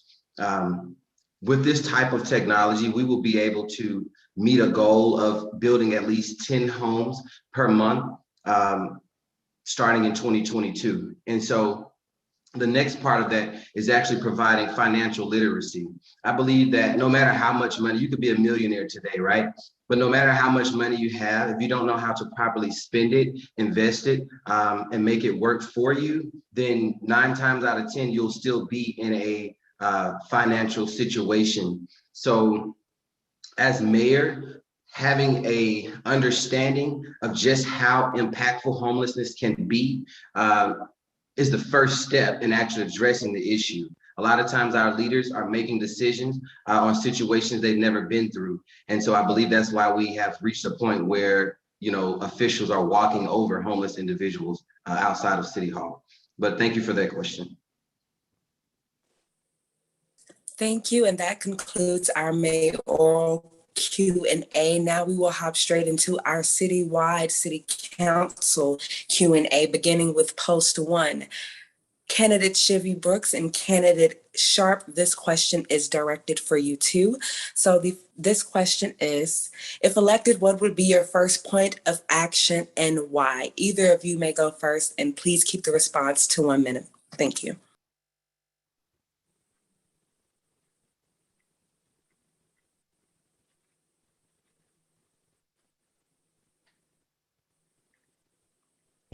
With this type of technology, we will be able to meet a goal of building at least 10 homes per month, starting in 2022. And so the next part of that is actually providing financial literacy. I believe that no matter how much money, you could be a millionaire today, right? But no matter how much money you have, if you don't know how to properly spend it, invest it, and make it work for you, then 9 times out of 10, you'll still be in a financial situation. So as mayor, having a understanding of just how impactful homelessness can be is the first step in actually addressing the issue. A lot of times our leaders are making decisions on situations they've never been through. And so I believe that's why we have reached a point where, officials are walking over homeless individuals outside of City Hall. But thank you for that question. Thank you, and that concludes our mayoral Q&A. Now we will hop straight into our citywide city council Q&A, beginning with post 1. Candidate Chivy Brooks and candidate Sharp, this question is directed for you too. So this question is, if elected, what would be your first point of action and why? Either of you may go first, and please keep the response to 1 minute. Thank you.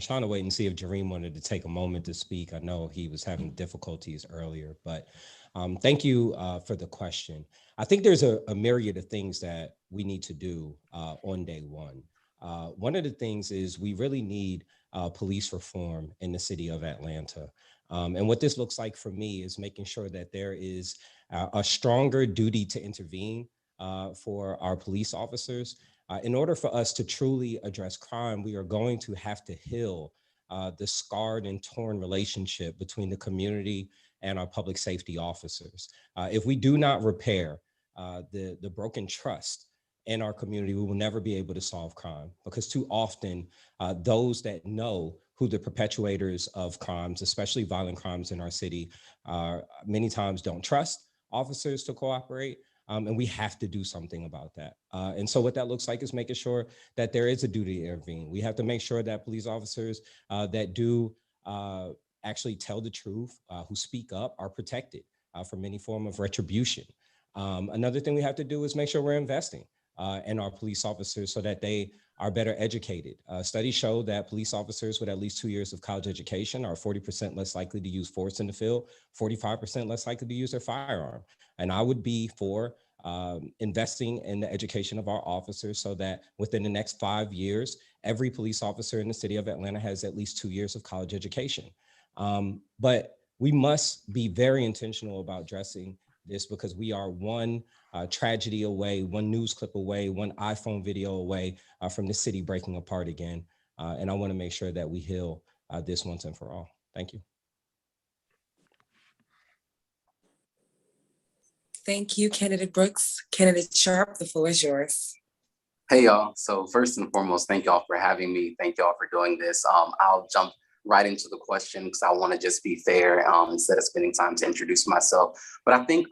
Trying to wait and see if Jareem wanted to take a moment to speak. I know he was having difficulties earlier, but thank you for the question. I think there's a myriad of things that we need to do on day one. One of the things is we really need police reform in the city of Atlanta. And what this looks like for me is making sure that there is a stronger duty to intervene for our police officers. In order for us to truly address crime, we are going to have to heal the scarred and torn relationship between the community and our public safety officers. If we do not repair the broken trust in our community, we will never be able to solve crime, because too often those that know who the perpetuators of crimes, especially violent crimes in our city, many times don't trust officers to cooperate. And we have to do something about that. And so what that looks like is making sure that there is a duty to intervene. We have to make sure that police officers that do actually tell the truth, who speak up, are protected from any form of retribution. Another thing we have to do is make sure we're investing. and our police officers so that they are better educated. Studies show that police officers with at least 2 years of college education are 40% less likely to use force in the field, 45% less likely to use their firearm. And I would be for investing in the education of our officers so that within the next 5 years, every police officer in the city of Atlanta has at least 2 years of college education. But we must be very intentional about addressing this because we are one tragedy away, one news clip away, one iPhone video away from the city breaking apart again. And I want to make sure that we heal this once and for all. Thank you. Thank you, Candidate Brooks. Candidate Sharp, the floor is yours. Hey y'all. So first and foremost, thank y'all for having me. Thank y'all for doing this. I'll jump right into the question because I want to just be fair instead of spending time to introduce myself. But I think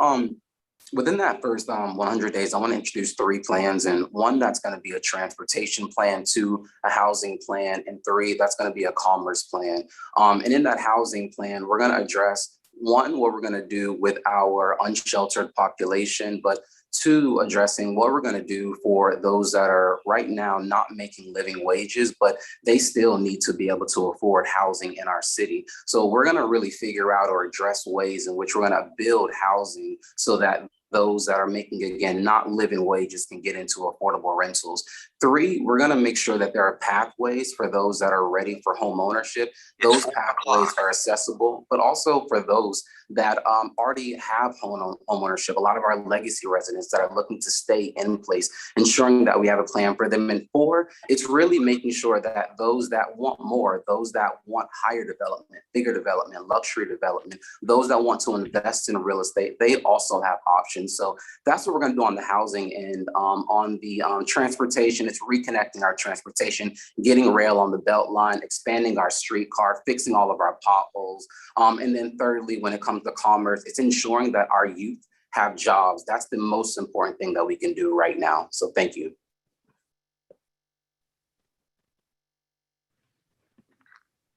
within that first 100 days, I want to introduce 3 plans, and 1 that's going to be a transportation plan, 2 a housing plan, and 3 that's going to be a commerce plan. And in that housing plan, we're going to address 1, what we're going to do with our unsheltered population, but 2, addressing what we're going to do for those that are right now not making living wages, but they still need to be able to afford housing in our city. So we're going to really figure out or address ways in which we're going to build housing so that those that are making, again, not living wages can get into affordable rentals. 3, we're going to make sure that there are pathways for those that are ready for home ownership. Those pathways are accessible, but also for those that already have home ownership. A lot of our legacy residents that are looking to stay in place, ensuring that we have a plan for them. And 4, it's really making sure that those that want more, those that want higher development, bigger development, luxury development, those that want to invest in real estate, they also have options. So that's what we're going to do on the housing and on the transportation. It's reconnecting our transportation, getting rail on the belt line, expanding our streetcar, fixing all of our potholes. And then thirdly, when it comes to commerce, it's ensuring that our youth have jobs. That's the most important thing that we can do right now. So thank you.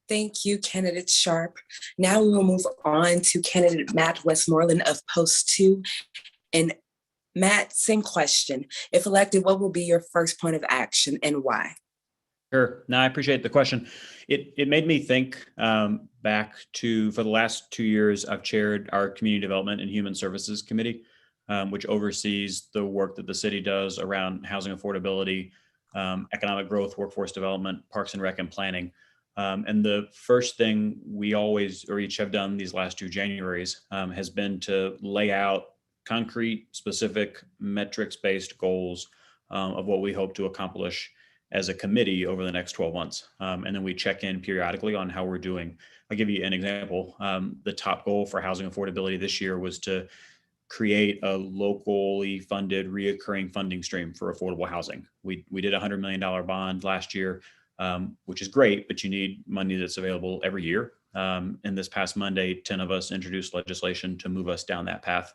Thank you, Candidate Sharp. Now we will move on to Candidate Matt Westmoreland of Post 2. And Matt, same question. If elected, what will be your first point of action and why? Sure. No, I appreciate the question. It made me think back to, for the last 2 years, I've chaired our Community Development and Human Services Committee, which oversees the work that the city does around housing affordability, economic growth, workforce development, parks and rec, and planning. And the first thing we always or each have done these last 2 Januaries has been to lay out concrete, specific, metrics-based goals of what we hope to accomplish as a committee over the next 12 months. And then we check in periodically on how we're doing. I'll give you an example. The top goal for housing affordability this year was to create a locally funded reoccurring funding stream for affordable housing. We did a $100 million bond last year, which is great, but you need money that's available every year. And this past Monday, 10 of us introduced legislation to move us down that path.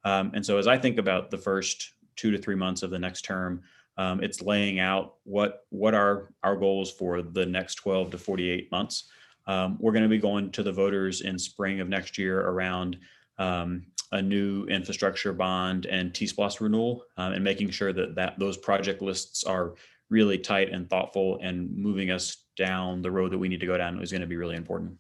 And so as I think about the first 2 to 3 months of the next term, it's laying out what are our goals for the next 12 to 48 months. We're going to be going to the voters in spring of next year around a new infrastructure bond and T-SPLOST renewal, and making sure that those project lists are really tight and thoughtful and moving us down the road that we need to go down is going to be really important.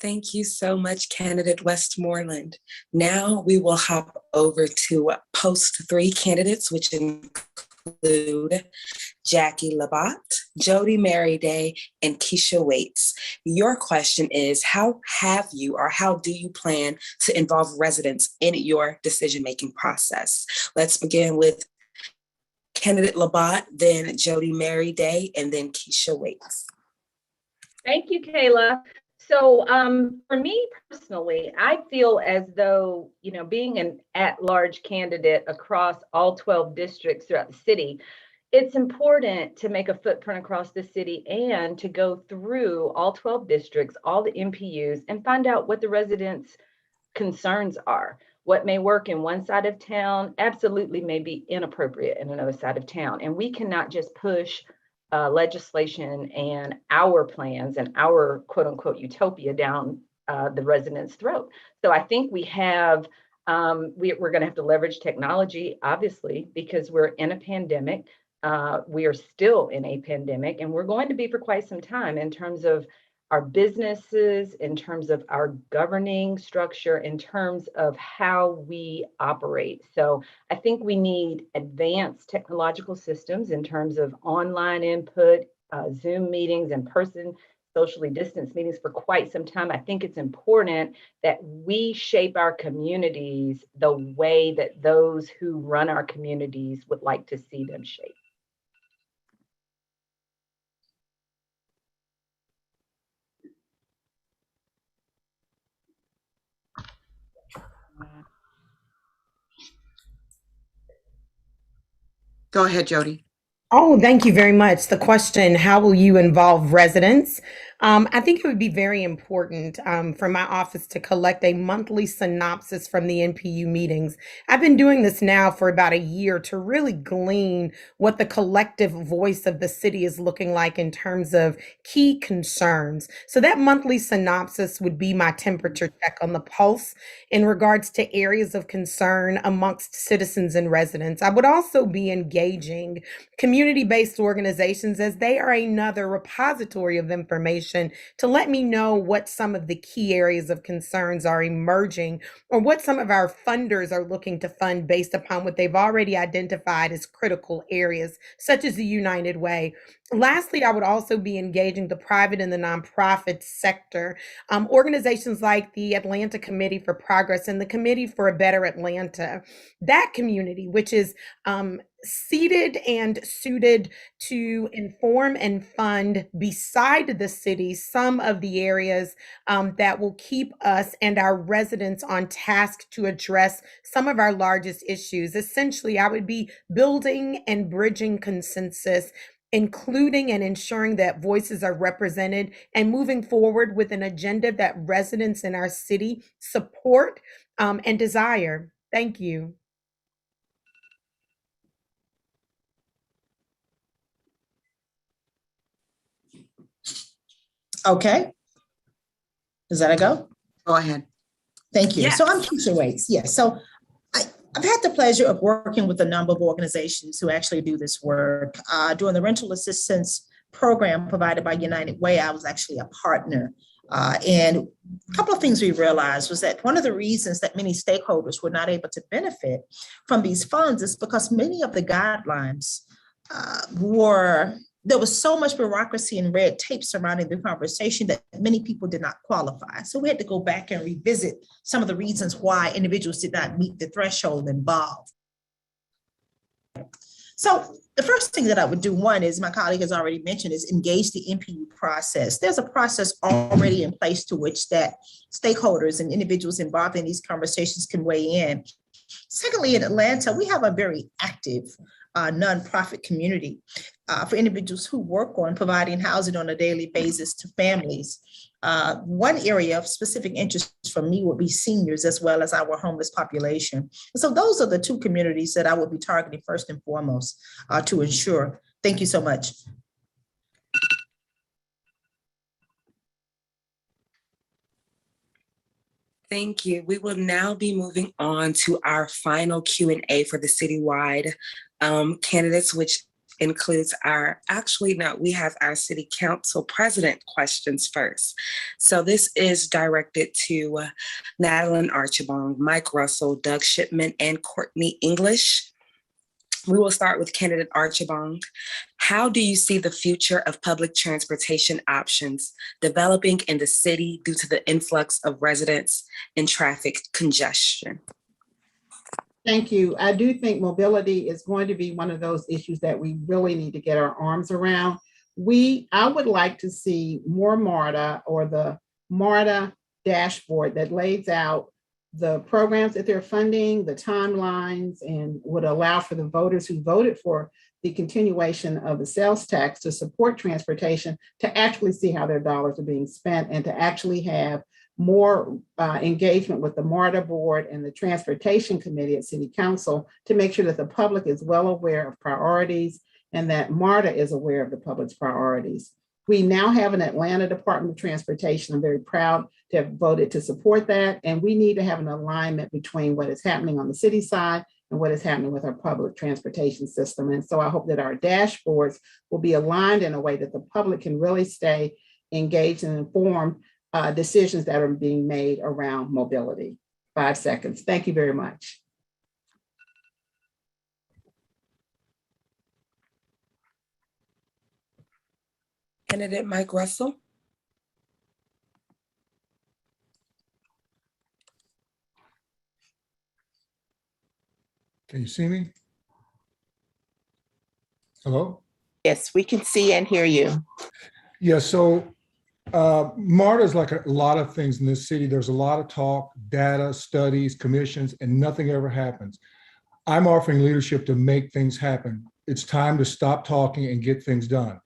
Thank you so much, Candidate Westmoreland. Now we will hop over to Post 3 candidates, which include Jackie Labatt, Jody Merryday, and Keisha Waits. Your question is, how have you or how do you plan to involve residents in your decision-making process? Let's begin with Candidate Labatt, then Jody Merryday, and then Keisha Waits. Thank you, Kayla. So for me personally, I feel as though, being an at-large candidate across all 12 districts throughout the city, it's important to make a footprint across the city and to go through all 12 districts, all the MPUs, and find out what the residents' concerns are. What may work in one side of town absolutely may be inappropriate in another side of town. And we cannot just push legislation and our plans and our quote unquote utopia down the residents' throat. So I think we have, we're going to have to leverage technology, obviously, because we're in a pandemic. We are still in a pandemic, and we're going to be for quite some time in terms of our businesses, in terms of our governing structure, in terms of how we operate. So I think we need advanced technological systems in terms of online input, Zoom meetings, in-person socially distanced meetings for quite some time. I think it's important that we shape our communities the way that those who run our communities would like to see them shaped. Go ahead, Jody. Oh, thank you very much. The question, how will you involve residents? I think it would be very important for my office to collect a monthly synopsis from the NPU meetings. I've been doing this now for about a year to really glean what the collective voice of the city is looking like in terms of key concerns. So that monthly synopsis would be my temperature check on the pulse in regards to areas of concern amongst citizens and residents. I would also be engaging community-based organizations, as they are another repository of information, to let me know what some of the key areas of concerns are emerging, or what some of our funders are looking to fund based upon what they've already identified as critical areas, such as the United Way. Lastly, I would also be engaging the private and the nonprofit sector, organizations like the Atlanta Committee for Progress and the Committee for a Better Atlanta. That community, which is seated and suited to inform and fund beside the city some of the areas that will keep us and our residents on task to address some of our largest issues. Essentially, I would be building and bridging consensus, including and ensuring that voices are represented, and moving forward with an agenda that residents in our city support and desire. Thank you. Okay. Is that a go? Go ahead. Thank you. Yes. So I'm Keisha Waits. Yes. So I've had the pleasure of working with a number of organizations who actually do this work. During the rental assistance program provided by United Way, I was actually a partner. And a couple of things we realized was that one of the reasons that many stakeholders were not able to benefit from these funds is because many of the guidelines there was so much bureaucracy and red tape surrounding the conversation that many people did not qualify. So we had to go back and revisit some of the reasons why individuals did not meet the threshold involved. So the first thing that I would do, one, is my colleague has already mentioned, is engage the NPU process. There's a process already in place to which that stakeholders and individuals involved in these conversations can weigh in. Secondly, in Atlanta, we have a very active nonprofit community for individuals who work on providing housing on a daily basis to families. One area of specific interest for me would be seniors, as well as our homeless population. So those are the two communities that I would be targeting first and foremost to ensure. Thank you so much. Thank you. We will now be moving on to our final Q&A for the citywide candidates, which includes we have our city council president questions first. So this is directed to Madeline Archibong, Mike Russell, Doug Shipman, and Courtney English. We will start with candidate Archibong. How do you see the future of public transportation options developing in the city due to the influx of residents and traffic congestion? Thank you. I do think mobility is going to be one of those issues that we really need to get our arms around. I would like to see more MARTA, or the MARTA dashboard that lays out the programs that they're funding, the timelines, and would allow for the voters who voted for the continuation of the sales tax to support transportation to actually see how their dollars are being spent, and to actually have more engagement with the MARTA board and the transportation committee at City Council to make sure that the public is well aware of priorities and that MARTA is aware of the public's priorities. We now have an Atlanta Department of Transportation. I'm very proud have voted to support that. And we need to have an alignment between what is happening on the city side and what is happening with our public transportation system. And so I hope that our dashboards will be aligned in a way that the public can really stay engaged and informed decisions that are being made around mobility. 5 seconds. Thank you very much. Candidate Mike Russell. Can you see me? Hello? Yes, we can see and hear you. Yeah, so MARTA is like a lot of things in this city. There's a lot of talk, data, studies, commissions, and nothing ever happens. I'm offering leadership to make things happen. It's time to stop talking and get things done.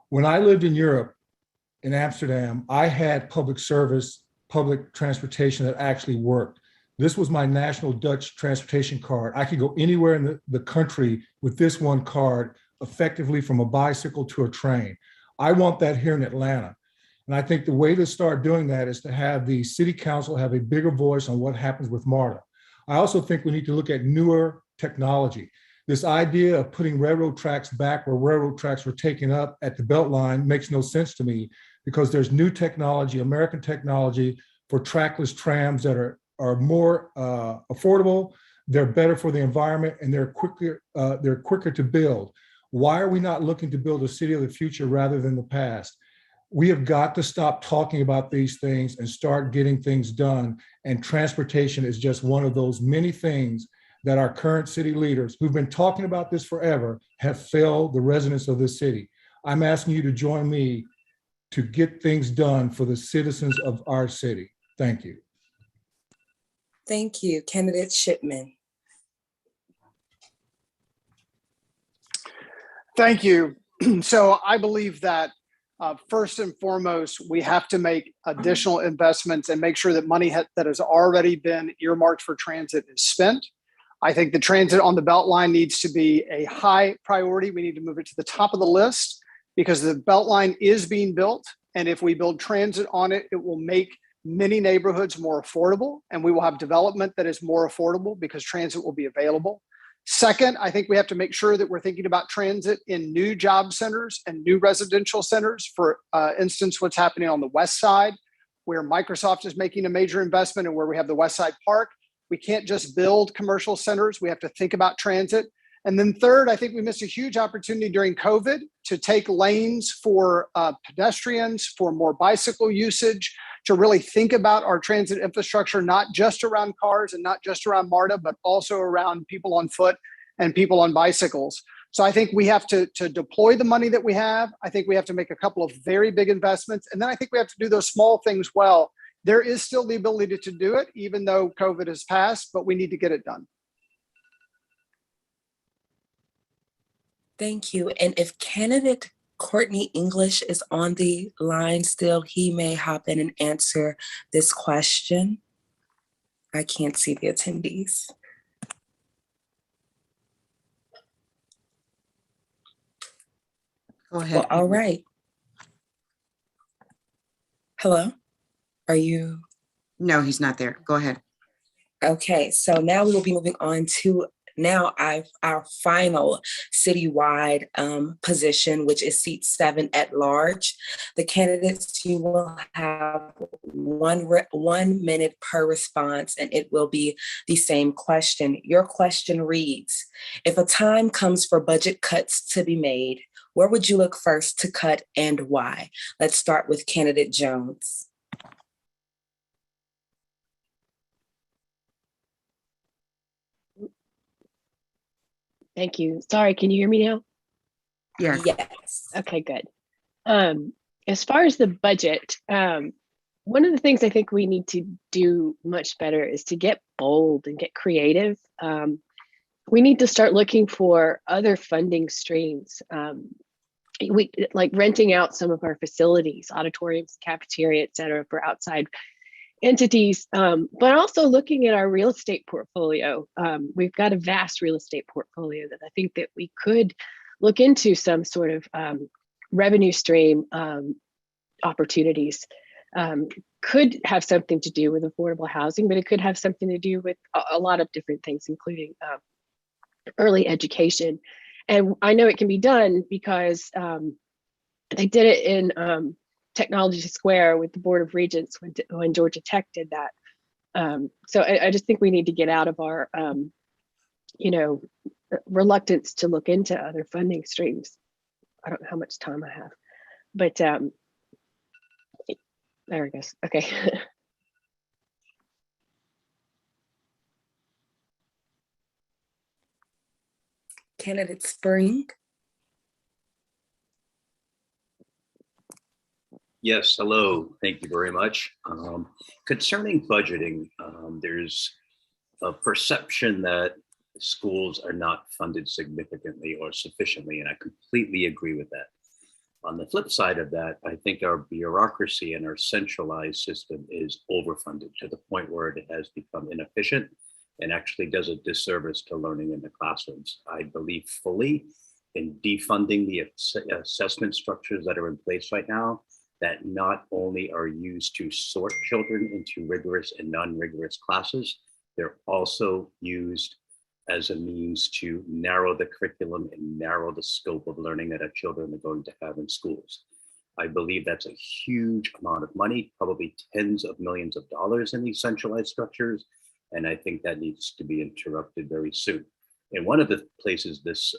When I lived in Europe, in Amsterdam, I had public service, public transportation that actually worked. This was my national Dutch transportation card. I could go anywhere in the country with this one card, effectively from a bicycle to a train. I want that here in Atlanta. And I think the way to start doing that is to have the city council have a bigger voice on what happens with MARTA. I also think we need to look at newer technology. This idea of putting railroad tracks back where railroad tracks were taken up at the Beltline makes no sense to me, because there's new technology, American technology for trackless trams that are more affordable, they're better for the environment, and they're quicker to build. Why are we not looking to build a city of the future rather than the past? We have got to stop talking about these things and start getting things done. And transportation is just one of those many things that our current city leaders, who've been talking about this forever, have failed the residents of this city. I'm asking you to join me to get things done for the citizens of our city. Thank you. Thank you. Candidate Shipman. Thank you. So I believe that first and foremost, we have to make additional investments and make sure that money that has already been earmarked for transit is spent. I think the transit on the Beltline needs to be a high priority. We need to move it to the top of the list because the Beltline is being built. And if we build transit on it, it will make many neighborhoods more affordable, and we will have development that is more affordable because transit will be available. Second, I think we have to make sure that we're thinking about transit in new job centers and new residential centers. For instance, what's happening on the West Side, where Microsoft is making a major investment and where we have the West Side Park. We can't just build commercial centers. We have to think about transit. And then third, I think we missed a huge opportunity during COVID to take lanes for pedestrians, for more bicycle usage, to really think about our transit infrastructure, not just around cars and not just around MARTA, but also around people on foot and people on bicycles. So I think we have to deploy the money that we have. I think we have to make a couple of very big investments. And then I think we have to do those small things well. There is still the ability to do it, even though COVID has passed, but we need to get it done. Thank you. And if candidate Courtney English is on the line still, he may hop in and answer this question. I can't see the attendees. Go ahead. Well, all right. Hello, are you? No, he's not there. Go ahead. Okay, so now we will be moving on to our final citywide position, which is seat 7 at large. The candidates, you will have 1 minute per response, and it will be the same question. Your question reads, if a time comes for budget cuts to be made, where would you look first to cut and why? Let's start with candidate Jones. Thank you. Sorry, can you hear me now? Yeah. Yes. Okay, good. As far as the budget, one of the things I think we need to do much better is to get bold and get creative. We need to start looking for other funding streams. We like renting out some of our facilities, auditoriums, cafeteria, et cetera, for outside entities, but also looking at our real estate portfolio. We've got a vast real estate portfolio that I think that we could look into some sort of revenue stream opportunities. could have something to do with affordable housing, but it could have something to do with a lot of different things, including early education. And I know it can be done because they did it in Technology Square with the Board of Regents when Georgia Tech did that. So I just think we need to get out of our, reluctance to look into other funding streams. I don't know how much time I have, but there it goes. Okay. Candidate Spring. Yes, hello. Thank you very much. Concerning budgeting, there's a perception that schools are not funded significantly or sufficiently, and I completely agree with that. On the flip side of that, I think our bureaucracy and our centralized system is overfunded to the point where it has become inefficient and actually does a disservice to learning in the classrooms. I believe fully in defunding the assessment structures that are in place right now, that not only are used to sort children into rigorous and non-rigorous classes, they're also used as a means to narrow the curriculum and narrow the scope of learning that our children are going to have in schools. I believe that's a huge amount of money, probably tens of millions of dollars in these centralized structures. And I think that needs to be interrupted very soon. And one of the places this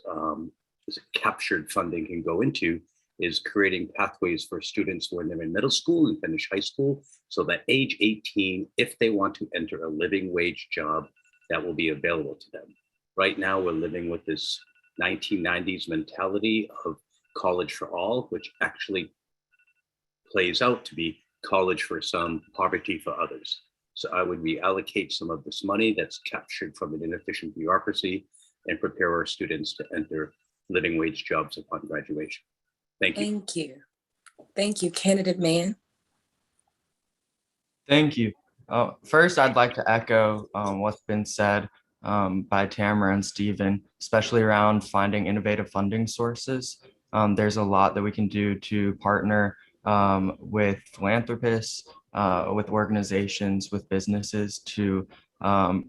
captured funding can go into is creating pathways for students when they're in middle school and finish high school, so that age 18, if they want to enter a living wage job, that will be available to them. Right now, we're living with this 1990s mentality of college for all, which actually plays out to be college for some, poverty for others. So I would reallocate some of this money that's captured from an inefficient bureaucracy and prepare our students to enter living wage jobs upon graduation. Thank you. Thank you. Thank you, Candidate Mann. Thank you. First, I'd like to echo what's been said by Tamara and Stephen, especially around finding innovative funding sources. There's a lot that we can do to partner with philanthropists, with organizations, with businesses to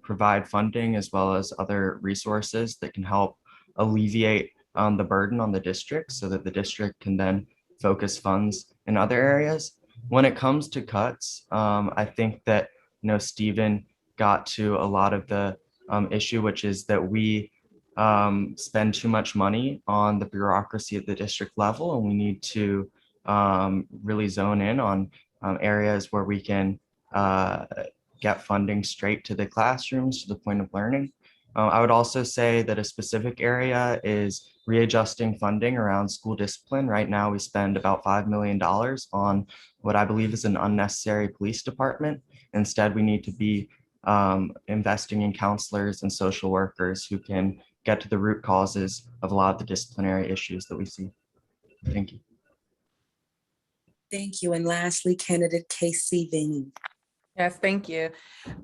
provide funding as well as other resources that can help alleviate the burden on the district so that the district can then focus funds in other areas. When it comes to cuts, I think that, Stephen got to a lot of the issue, which is that we spend too much money on the bureaucracy at the district level, and we need to really zone in on areas where we can get funding straight to the classrooms, to the point of learning. I would also say that a specific area is readjusting funding around school discipline. Right now, we spend about $5 million on what I believe is an unnecessary police department. Instead, we need to be investing in counselors and social workers who can get to the root causes of a lot of the disciplinary issues that we see. Thank you. Thank you. And lastly, Candidate Casey Vinny. Yes, thank you.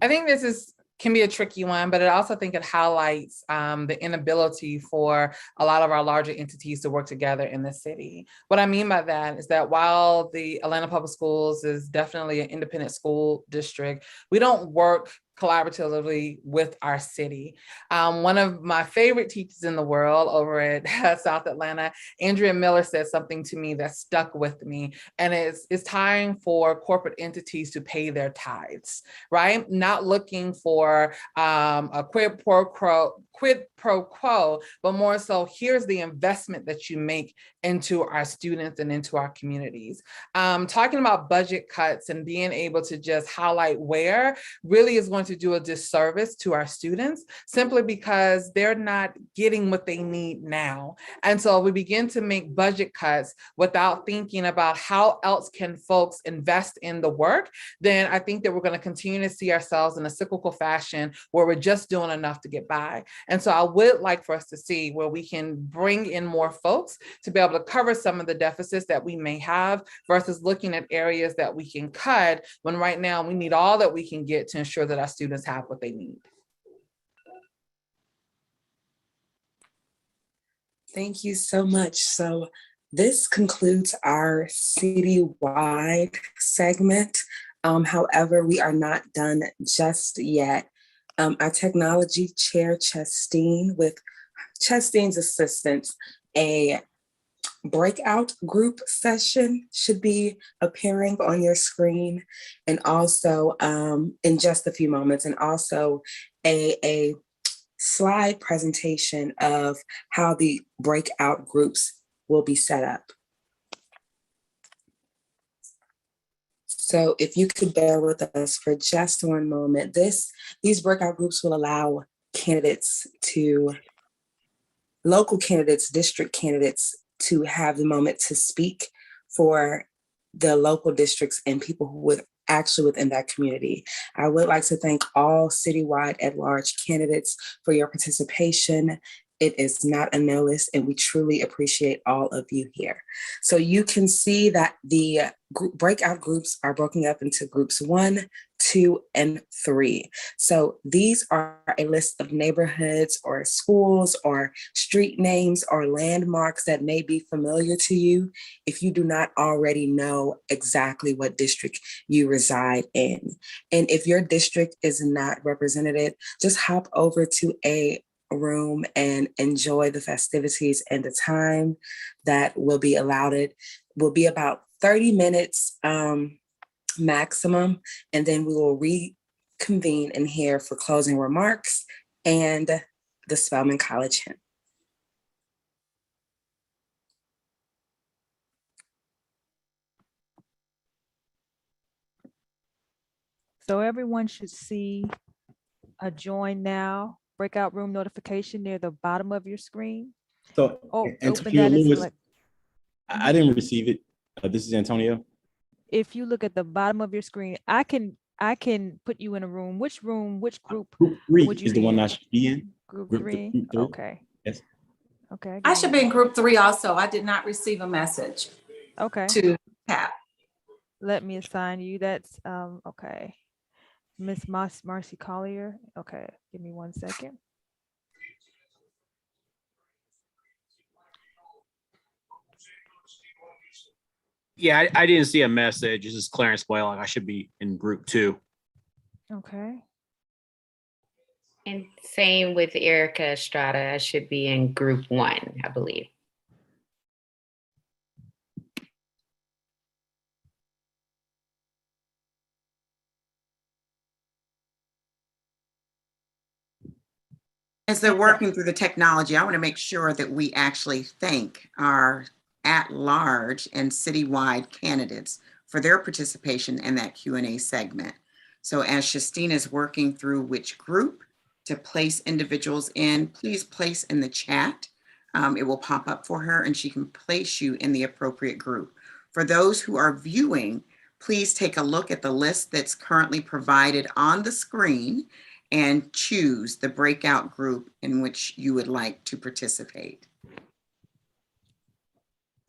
I think this can be a tricky one, but I also think it highlights the inability for a lot of our larger entities to work together in the city. What I mean by that is that while the Atlanta Public Schools is definitely an independent school district, we don't work collaboratively with our city. One of my favorite teachers in the world over at South Atlanta, Andrea Miller, said something to me that stuck with me. And it's time for corporate entities to pay their tithes, right? Not looking for a quid pro quo, but more so, here's the investment that you make into our students and into our communities. Talking about budget cuts and being able to just highlight where really is going to do a disservice to our students, simply because they're not getting what they need now. And so we begin to make budget cuts without thinking about how else can folks invest in the work, then I think that we're going to continue to see ourselves in a cyclical fashion where we're just doing enough to get by. And so I would like for us to see where we can bring in more folks to be able to cover some of the deficits that we may have versus looking at areas that we can cut when right now we need all that we can get to ensure that our students have what they need. Thank you so much. So this concludes our citywide segment. However, we are not done just yet. Our technology chair, Chastine, with Chastine's assistance, a breakout group session should be appearing on your screen, and also in just a few moments, and also a slide presentation of how the breakout groups will be set up. So if you could bear with us for just one moment, these breakout groups will allow local candidates, district candidates, to have the moment to speak for the local districts and people who would actually within that community. I would like to thank all citywide at-large candidates for your participation. It is not a no list, and we truly appreciate all of you here. So you can see that the breakout groups are broken up into groups 1, 2, and 3. So these are a list of neighborhoods or schools or street names or landmarks that may be familiar to you if you do not already know exactly what district you reside in. And if your district is not represented, just hop over to a room and enjoy the festivities, and the time that will be allowed. It will be about 30 minutes maximum, and then we will reconvene in here for closing remarks and the Spelman College hymn. So everyone should see a join now breakout room notification near the bottom of your screen. So, open Antonio that and Lewis, select. I didn't receive it. This is Antonio. If you look at the bottom of your screen, I can put you in a room. Which room, which group Group 3 would you is the be one in? I should be in. Group Group three? group 3. Okay. Yes. Okay. I should be in group 3 also. I did not receive a message Okay. to tap. Let me assign you. That's okay. Miss Marcy Collier. Okay, give me 1 second. Yeah, I didn't see a message. This is Clarence Boyle. I should be in group 2. Okay. And same with Erica Estrada. I should be in group 1, I believe. As they're working through the technology, I want to make sure that we actually thank our at-large and citywide candidates for their participation in that Q&A segment. So as Shastina is working through which group to place individuals in, please place in the chat. It will pop up for her and she can place you in the appropriate group. For those who are viewing, please take a look at the list that's currently provided on the screen and choose the breakout group in which you would like to participate.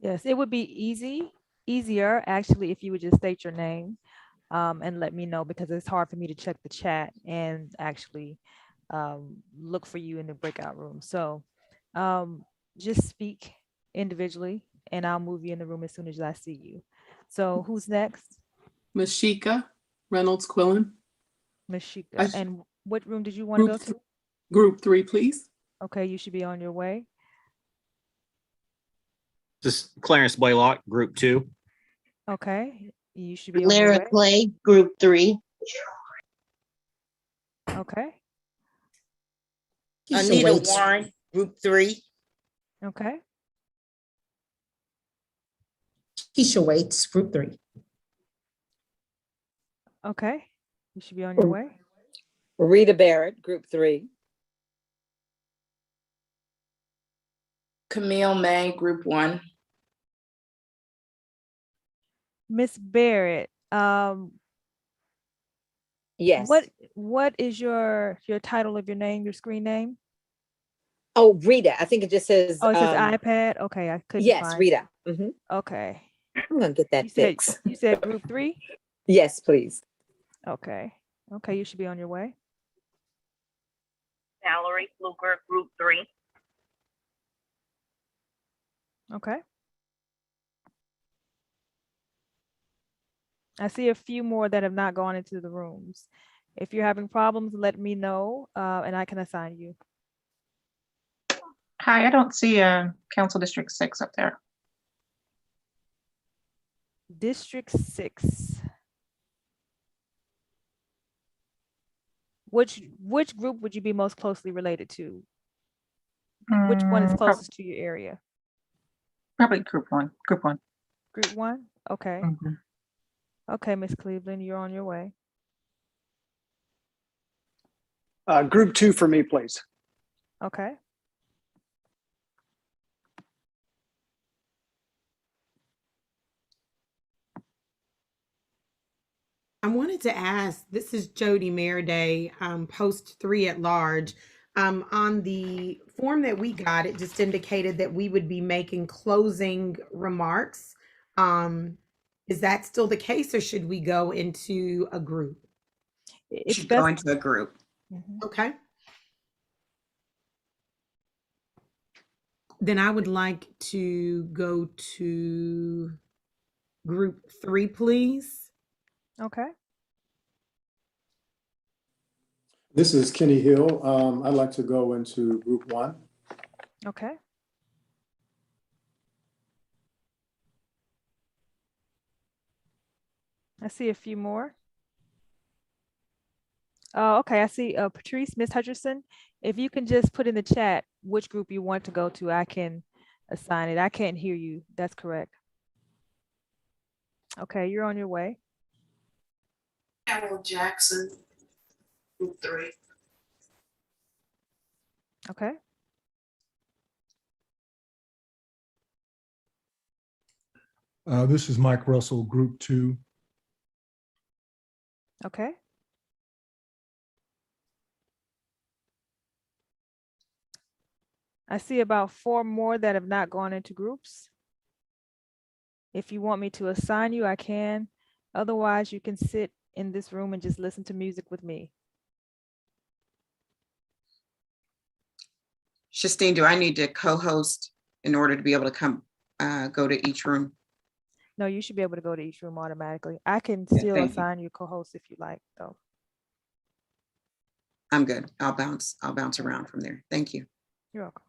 Yes, it would be easier actually if you would just state your name and let me know, because it's hard for me to check the chat and actually look for you in the breakout room. So just speak individually and I'll move you in the room as soon as I see you. So who's next? Mashika Reynolds Quillen. Mashika. And what room did you want to go to? Group 3, please. Okay, you should be on your way. This is Clarence Blaylock, group 2. Okay, you should be on your Lara way. Clay, group 3. Okay. Anita Warren, group 3. Okay. Keisha Waits, group 3. Okay, you should be on your way. Rita Barrett, group 3. Camille May, group 1. Miss Barrett, Yes. What is your title of your name, your screen name? Oh, Rita. I think it just says. Oh, it says iPad. Okay, I couldn't Yes, Yes, find Rita. it. Okay. I'm gonna get that fixed. You said group 3? Yes, please. Okay. Okay, you should be on your way. Valerie Fluker, group 3. Okay. I see a few more that have not gone into the rooms. If you're having problems, let me know and I can assign you. Hi, I don't see Council District 6 up there. District 6. Which group would you be most closely related to? Which one is closest to your area? Probably Group 1. Group 1. Group 1? Okay. Okay, Miss Cleveland, you're on your way. Group 2 for me, please. Okay. I wanted to ask, this is Jody Meraday, post 3 at large. On the form that we got, it just indicated that we would be making closing remarks. Is that still the case, or should we go into a group? You should go into a group. Okay. Then I would like to go to group 3, please. Okay. This is Kenny Hill. I'd like to go into group 1. Okay. I see a few more. Oh, okay. I see Patrice, Miss Hutcherson. If you can just put in the chat which group you want to go to, I can assign it. I can't hear you. That's correct. Okay, you're on your way. Carol Jackson, Group 3. Okay. This is Mike Russell, Group 2. Okay. I see about 4 more that have not gone into groups. If you want me to assign you, I can. Otherwise, you can sit in this room and just listen to music with me. Shastine, do I need to co-host in order to be able to come go to each room? No, you should be able to go to each room automatically. I can still thank you. assign you co-host if you like, though. I'm good. I'll bounce around from there. Thank you. You're welcome.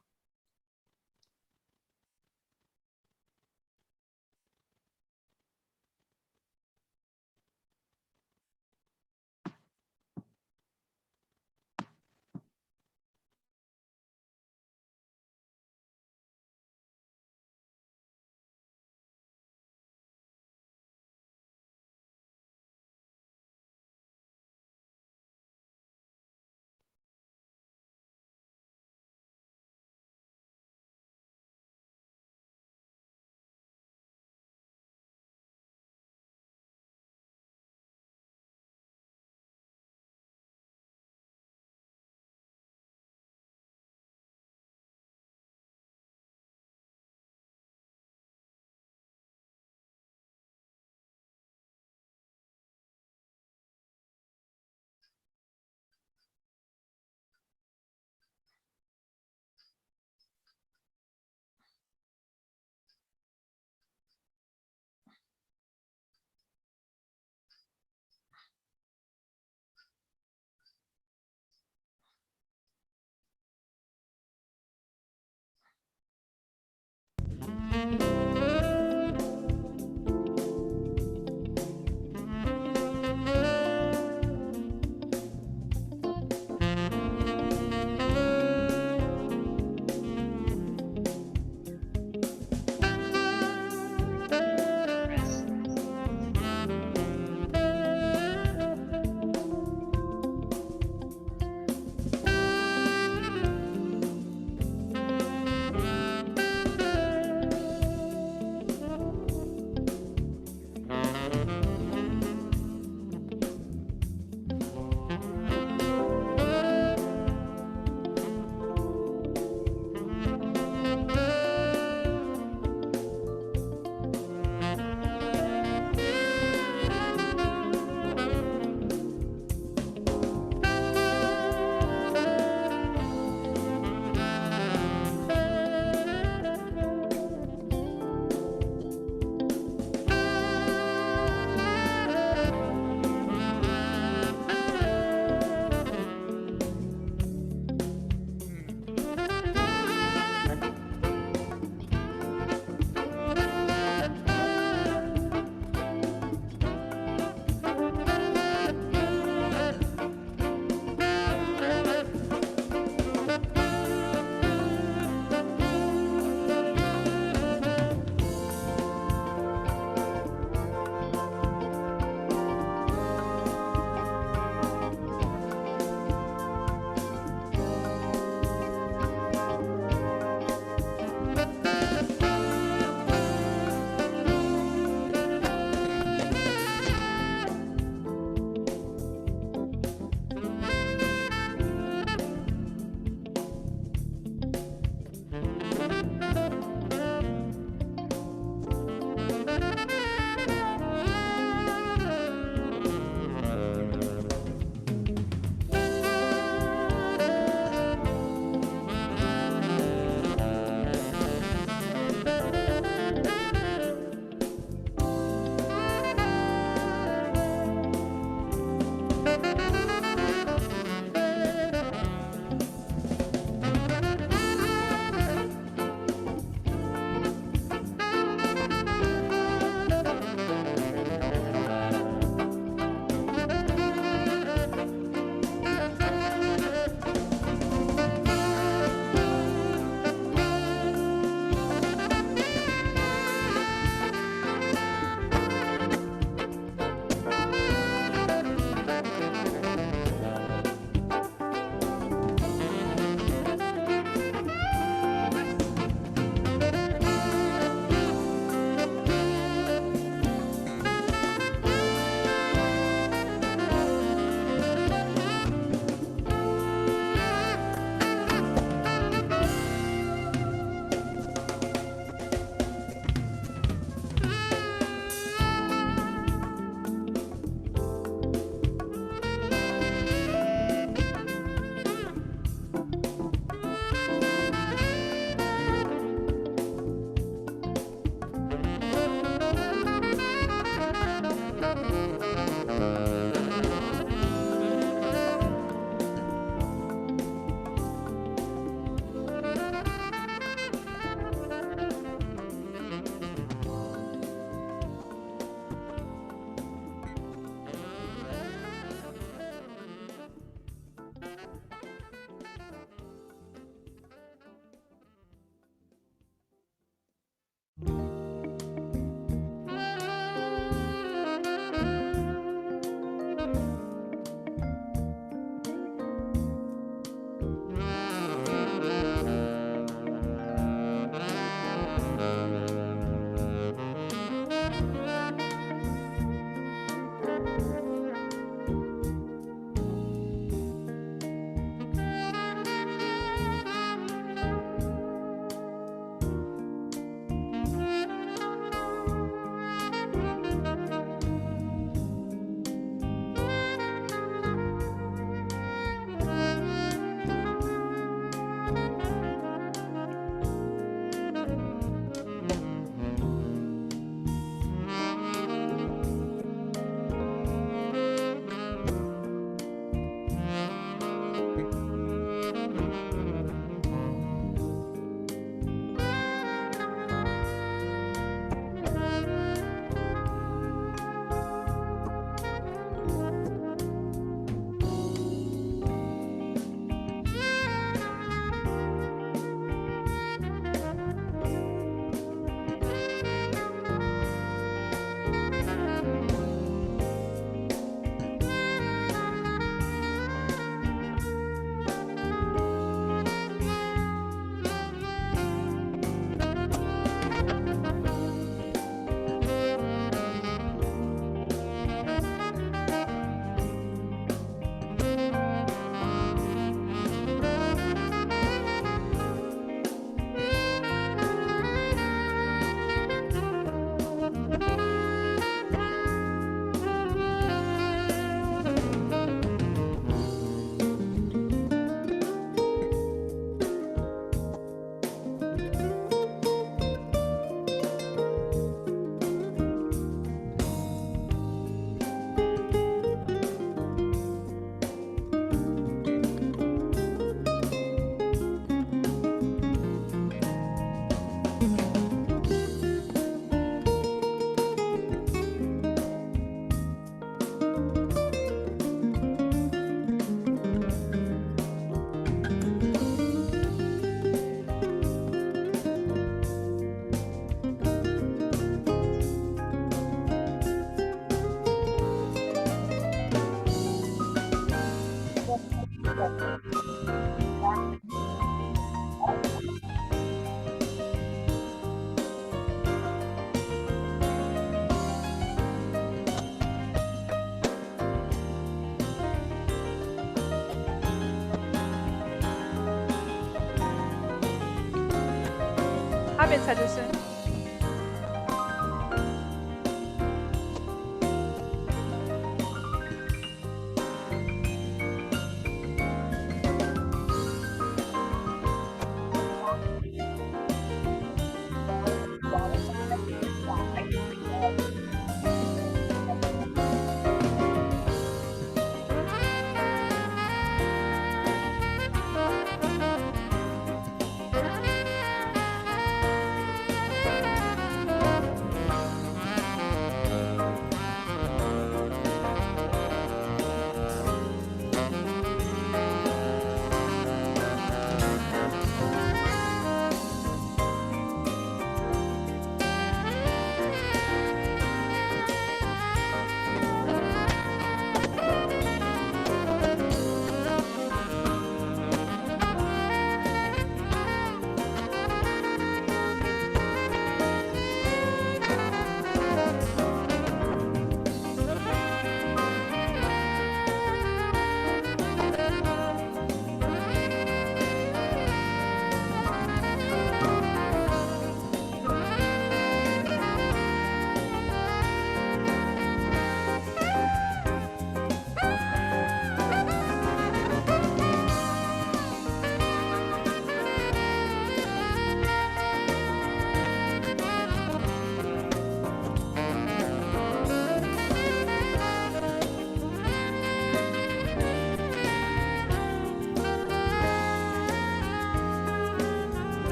Hi, Ms. Henderson.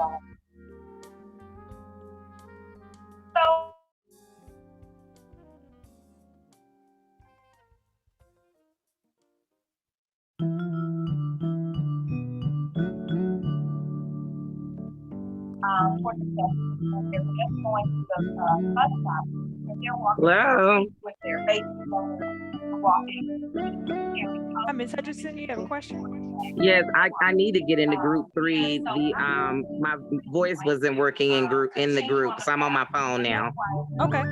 For the session, they're just going to the bus stop and they're walking Hello. with their baby walking. Ms. Hutchinson, you have a question? Yes, I need to get into group 3. My voice wasn't working in the group, so I'm on my phone now. Okay.